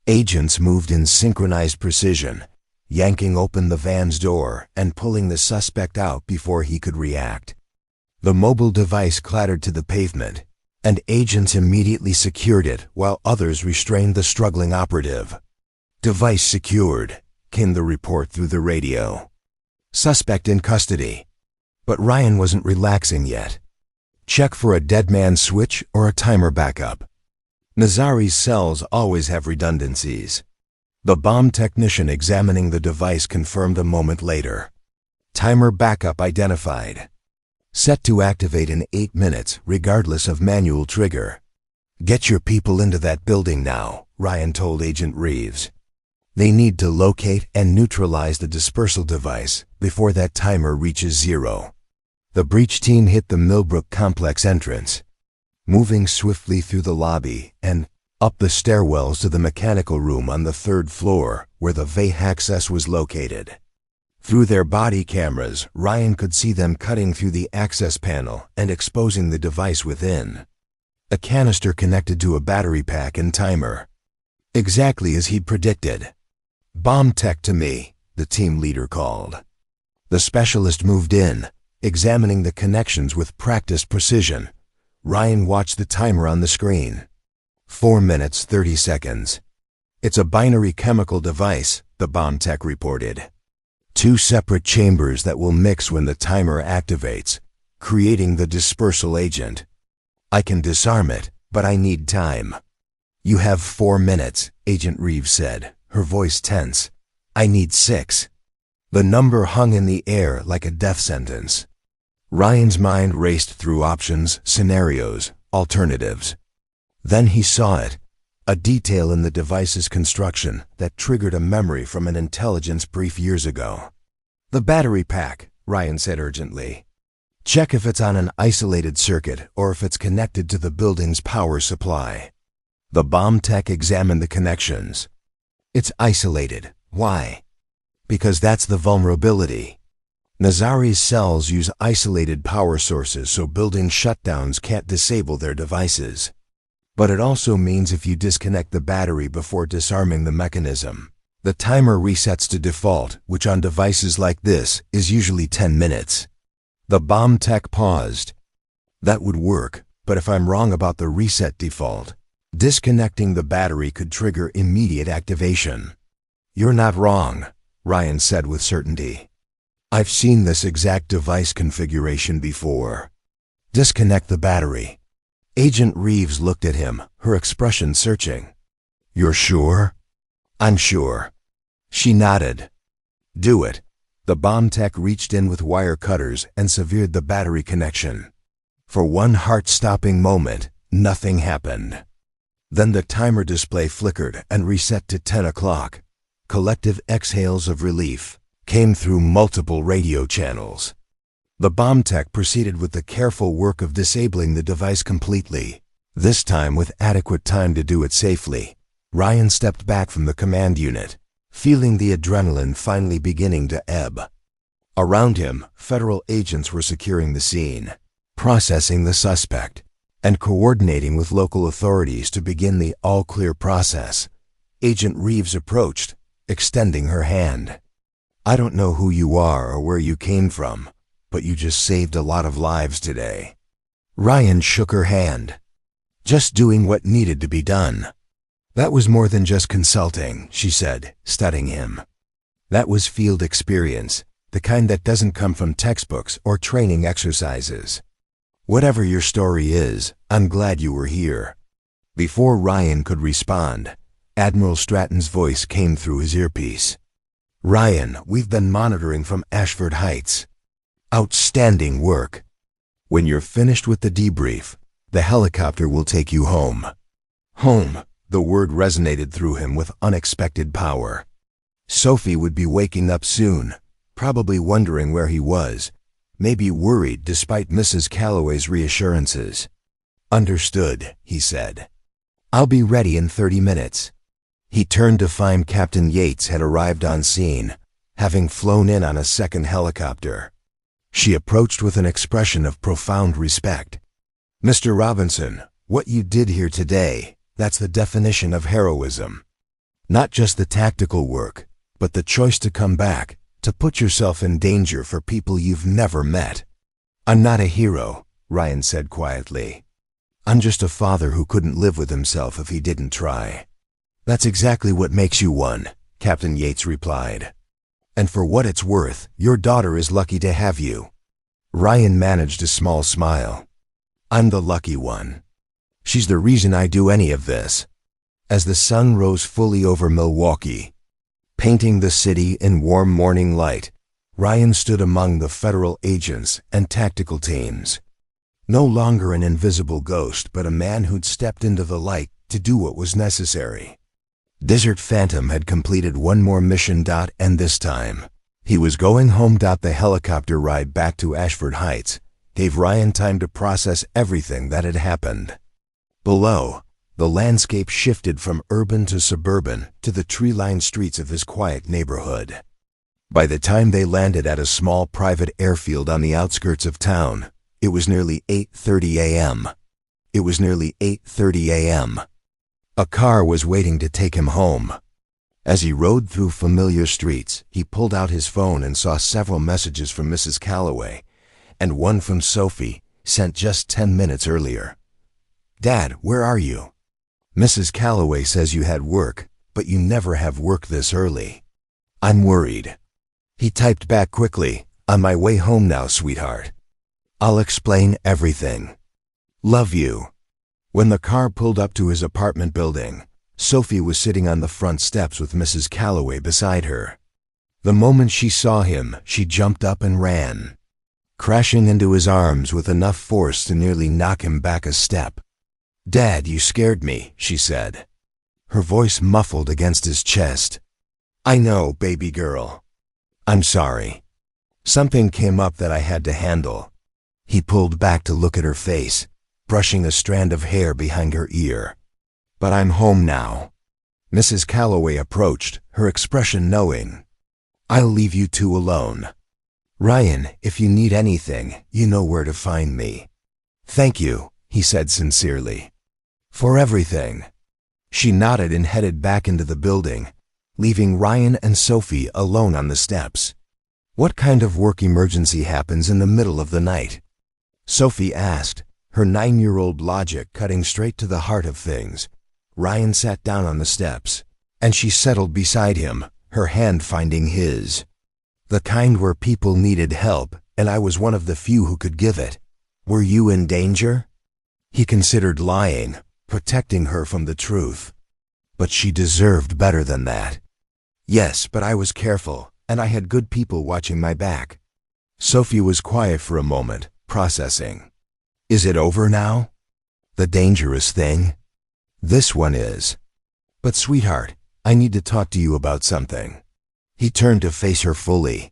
Agents moved in synchronized precision, yanking open the van's door and pulling the suspect out before he could react. The mobile device clattered to the pavement, and agents immediately secured it while others restrained the struggling operative. "Device secured," came the report through the radio. "Suspect in custody." But Ryan wasn't relaxing yet. "Check for a dead man switch or a timer backup. Nazari's cells always have redundancies." The bomb technician examining the device confirmed a moment later. "Timer backup identified. Set to activate in 8 minutes, regardless of manual trigger." "Get your people into that building now," Ryan told Agent Reeves. "They need to locate and neutralize the dispersal device before that timer reaches 0. The breach team hit the Millbrook complex entrance, moving swiftly through the lobby and up the stairwells to the mechanical room on the 3rd floor where the VA access was located. Through their body cameras, Ryan could see them cutting through the access panel and exposing the device within. A canister connected to a battery pack and timer. Exactly as he'd predicted. "Bomb tech to me," the team leader called. The specialist moved in, examining the connections with practiced precision. Ryan watched the timer on the screen. 4 minutes, 30 seconds. "It's a binary chemical device," the bomb tech reported. "2 separate chambers that will mix when the timer activates, creating the dispersal agent. I can disarm it, but I need time." "You have 4 minutes, Agent Reeves said, her voice tense. "I need 6. The number hung in the air like a death sentence. Ryan's mind raced through options, scenarios, alternatives. Then he saw it, a detail in the device's construction that triggered a memory from an intelligence brief years ago. "The battery pack," Ryan said urgently. "Check if it's on an isolated circuit or if it's connected to the building's power supply." The bomb tech examined the connections. "It's isolated. Why?" "Because that's the vulnerability. Nazari's cells use isolated power sources so building shutdowns can't disable their devices. But it also means if you disconnect the battery before disarming the mechanism, the timer resets to default, which on devices like this is usually 10 minutes. The bomb tech paused. "That would work, but if I'm wrong about the reset default, disconnecting the battery could trigger immediate activation." "You're not wrong," Ryan said with certainty. "I've seen this exact device configuration before. Disconnect the battery." Agent Reeves looked at him, her expression searching. "You're sure?" "I'm sure." She nodded. "Do it." The bomb tech reached in with wire cutters and severed the battery connection. For one heart-stopping moment, nothing happened. Then the timer display flickered and reset to 10 o'clock. Collective exhales of relief came through multiple radio channels. The bomb tech proceeded with the careful work of disabling the device completely, this time with adequate time to do it safely. Ryan stepped back from the command unit, feeling the adrenaline finally beginning to ebb. Around him, federal agents were securing the scene, processing the suspect, and coordinating with local authorities to begin the all-clear process. Agent Reeves approached, extending her hand. "I don't know who you are or where you came from, but you just saved a lot of lives today." Ryan shook her hand. Just doing what needed to be done. That was more than just consulting, she said, studying him. That was field experience, the kind that doesn't come from textbooks or training exercises. Whatever your story is, I'm glad you were here. Before Ryan could respond, Admiral Stratton's voice came through his earpiece. Ryan, we've been monitoring from Ashford Heights. Outstanding work. When you're finished with the debrief, the helicopter will take you home. Home, the word resonated through him with unexpected power. Sophie would be waking up soon, probably wondering where he was, maybe worried despite Mrs. Calloway's reassurances. Understood, he said. I'll be ready in 30 minutes. He turned to find Captain Yates had arrived on scene, having flown in on a second helicopter. She approached with an expression of profound respect. Mr. Robinson, what you did here today, that's the definition of heroism. Not just the tactical work, but the choice to come back, to put yourself in danger for people you've never met. I'm not a hero, Ryan said quietly. I'm just a father who couldn't live with himself if he didn't try. That's exactly what makes you one, Captain Yates replied. And for what it's worth, your daughter is lucky to have you. Ryan managed a small smile. I'm the lucky one. She's the reason I do any of this. As the sun rose fully over Milwaukee, painting the city in warm morning light, Ryan stood among the federal agents and tactical teams. No longer an invisible ghost, but a man who'd stepped into the light to do what was necessary. Desert Phantom had completed one more mission, and this time, he was going home. The helicopter ride back to Ashford Heights gave Ryan time to process everything that had happened. Below, the landscape shifted from urban to suburban to the tree-lined streets of his quiet neighborhood. By the time they landed at a small private airfield on the outskirts of town, it was nearly 8:30 a.m. It was nearly 8:30 a.m. A car was waiting to take him home. As he rode through familiar streets, he pulled out his phone and saw several messages from Mrs. Calloway, and one from Sophie, sent just 10 minutes earlier. Dad, where are you? Mrs. Calloway says you had work, but you never have work this early. I'm worried. He typed back quickly, on my way home now, sweetheart. I'll explain everything. Love you. When the car pulled up to his apartment building, Sophie was sitting on the front steps with Mrs. Calloway beside her. The moment she saw him, she jumped up and ran, crashing into his arms with enough force to nearly knock him back a step. Dad, you scared me, she said, her voice muffled against his chest. I know, baby girl. I'm sorry. Something came up that I had to handle. He pulled back to look at her face, brushing a strand of hair behind her ear. But I'm home now. Mrs. Calloway approached, her expression knowing. I'll leave you two alone. Ryan, if you need anything, you know where to find me. Thank you, he said sincerely. For everything. She nodded and headed back into the building, leaving Ryan and Sophie alone on the steps. What kind of work emergency happens in the middle of the night? Sophie asked, her 9-year-old logic cutting straight to the heart of things. Ryan sat down on the steps, and she settled beside him, her hand finding his. The kind where people needed help, and I was one of the few who could give it. Were you in danger? He considered lying, protecting her from the truth. But she deserved better than that. Yes, but I was careful, and I had good people watching my back. Sophie was quiet for a moment, processing. Is it over now? The dangerous thing? This one is. But sweetheart, I need to talk to you about something. He turned to face her fully.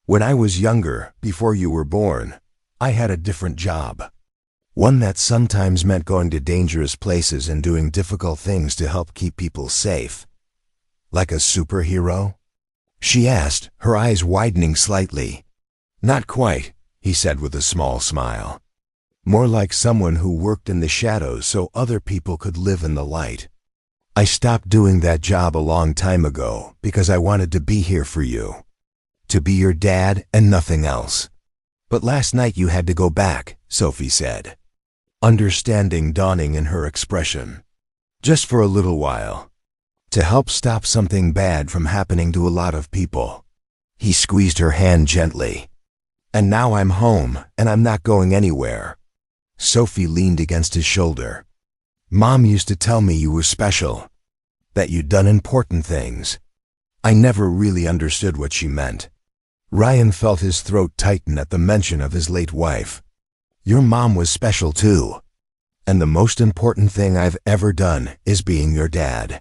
When I was younger, before you were born, I had a different job. One that sometimes meant going to dangerous places and doing difficult things to help keep people safe. Like a superhero? She asked, her eyes widening slightly. Not quite, he said with a small smile. More like someone who worked in the shadows so other people could live in the light. I stopped doing that job a long time ago because I wanted to be here for you. To be your dad and nothing else. But last night you had to go back, Sophie said. understanding dawning in her expression. Just for a little while. To help stop something bad from happening to a lot of people. He squeezed her hand gently. And now I'm home, and I'm not going anywhere. Sophie leaned against his shoulder. Mom used to tell me you were special. That you'd done important things. I never really understood what she meant. Ryan felt his throat tighten at the mention of his late wife. Your mom was special too. And the most important thing I've ever done is being your dad.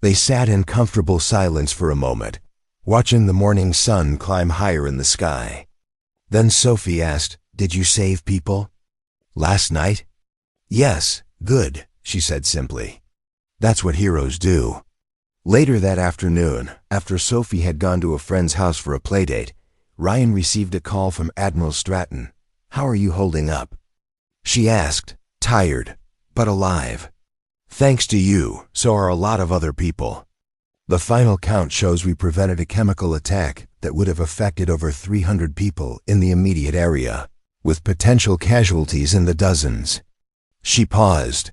They sat in comfortable silence for a moment, watching the morning sun climb higher in the sky. Then Sophie asked, Did you save people? Last night? Yes, good, she said simply. That's what heroes do. Later that afternoon, after Sophie had gone to a friend's house for a playdate, Ryan received a call from Admiral Stratton. How are you holding up? She asked, tired, but alive. Thanks to you, so are a lot of other people. The final count shows we prevented a chemical attack that would have affected over 300 people in the immediate area, with potential casualties in the dozens. She paused.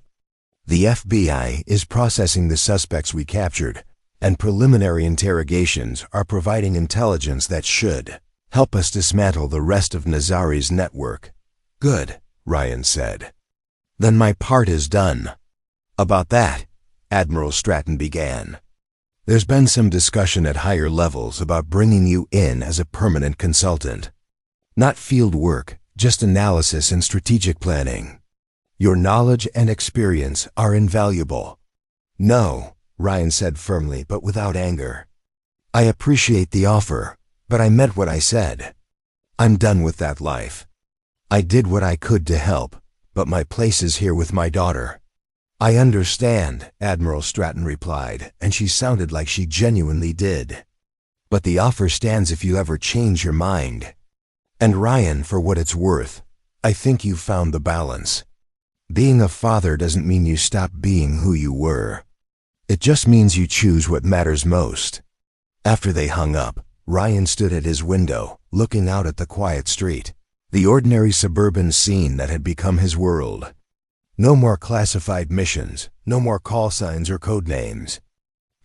The FBI is processing the suspects we captured, and preliminary interrogations are providing intelligence that should help us dismantle the rest of Nazari's network. Good, Ryan said. Then my part is done. About that, Admiral Stratton began. There's been some discussion at higher levels about bringing you in as a permanent consultant. Not field work, just analysis and strategic planning. Your knowledge and experience are invaluable. No, Ryan said firmly but without anger. I appreciate the offer, but I meant what I said. I'm done with that life. I did what I could to help, but my place is here with my daughter. I understand, Admiral Stratton replied, and she sounded like she genuinely did. But the offer stands if you ever change your mind. And Ryan, for what it's worth, I think you've found the balance. Being a father doesn't mean you stop being who you were. It just means you choose what matters most. After they hung up, Ryan stood at his window, looking out at the quiet street, the ordinary suburban scene that had become his world. No more classified missions, no more call signs or code names.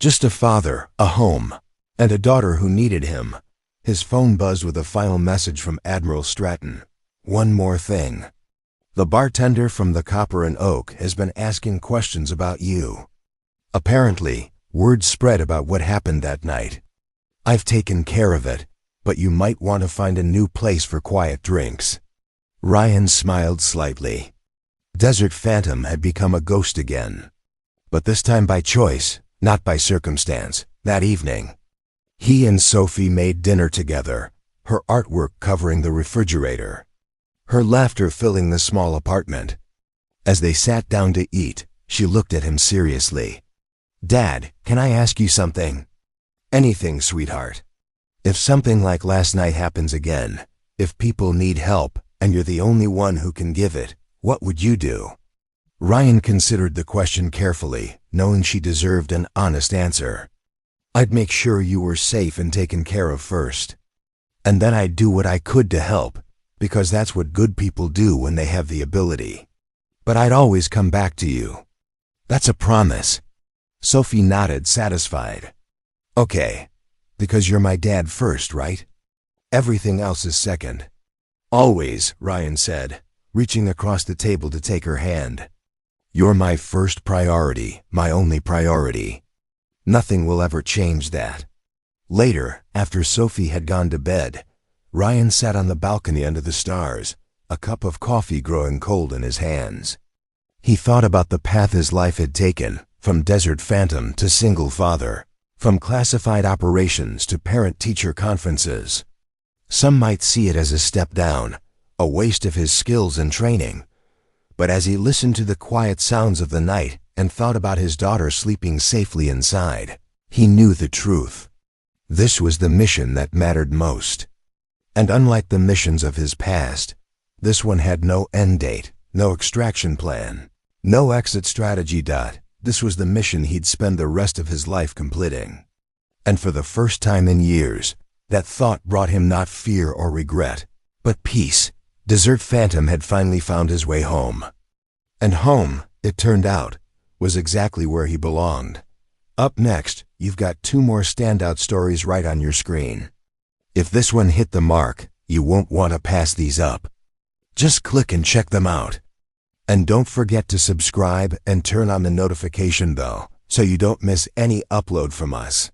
Just a father, a home, and a daughter who needed him. His phone buzzed with a final message from Admiral Stratton. One more thing. The bartender from the Copper and Oak has been asking questions about you. Apparently, word spread about what happened that night. I've taken care of it, but you might want to find a new place for quiet drinks. Ryan smiled slightly. Desert Phantom had become a ghost again. But this time by choice, not by circumstance, that evening. He and Sophie made dinner together, her artwork covering the refrigerator, her laughter filling the small apartment. As they sat down to eat, she looked at him seriously. Dad, can I ask you something? Anything, sweetheart. If something like last night happens again, if people need help and you're the only one who can give it, what would you do? Ryan considered the question carefully, knowing she deserved an honest answer. I'd make sure you were safe and taken care of first. And then I'd do what I could to help, because that's what good people do when they have the ability. But I'd always come back to you. That's a promise. Sophie nodded, satisfied. Okay, because you're my dad first, right? Everything else is second. Always, Ryan said, reaching across the table to take her hand. You're my first priority, my only priority. Nothing will ever change that. Later, after Sophie had gone to bed, Ryan sat on the balcony under the stars, a cup of coffee growing cold in his hands. He thought about the path his life had taken, from Desert Phantom to single father, from classified operations to parent-teacher conferences. Some might see it as a step down, a waste of his skills and training. But as he listened to the quiet sounds of the night and thought about his daughter sleeping safely inside, he knew the truth. This was the mission that mattered most. And unlike the missions of his past, this one had no end date, no extraction plan, no exit strategy. This was the mission he'd spend the rest of his life completing. And for the first time in years, that thought brought him not fear or regret, but peace. Desert Phantom had finally found his way home. And home, it turned out, was exactly where he belonged. Up next, you've got 2 more standout stories right on your screen. If this one hit the mark, you won't want to pass these up. Just click and check them out. And don't forget to subscribe and turn on the notification bell so you don't miss any upload from us.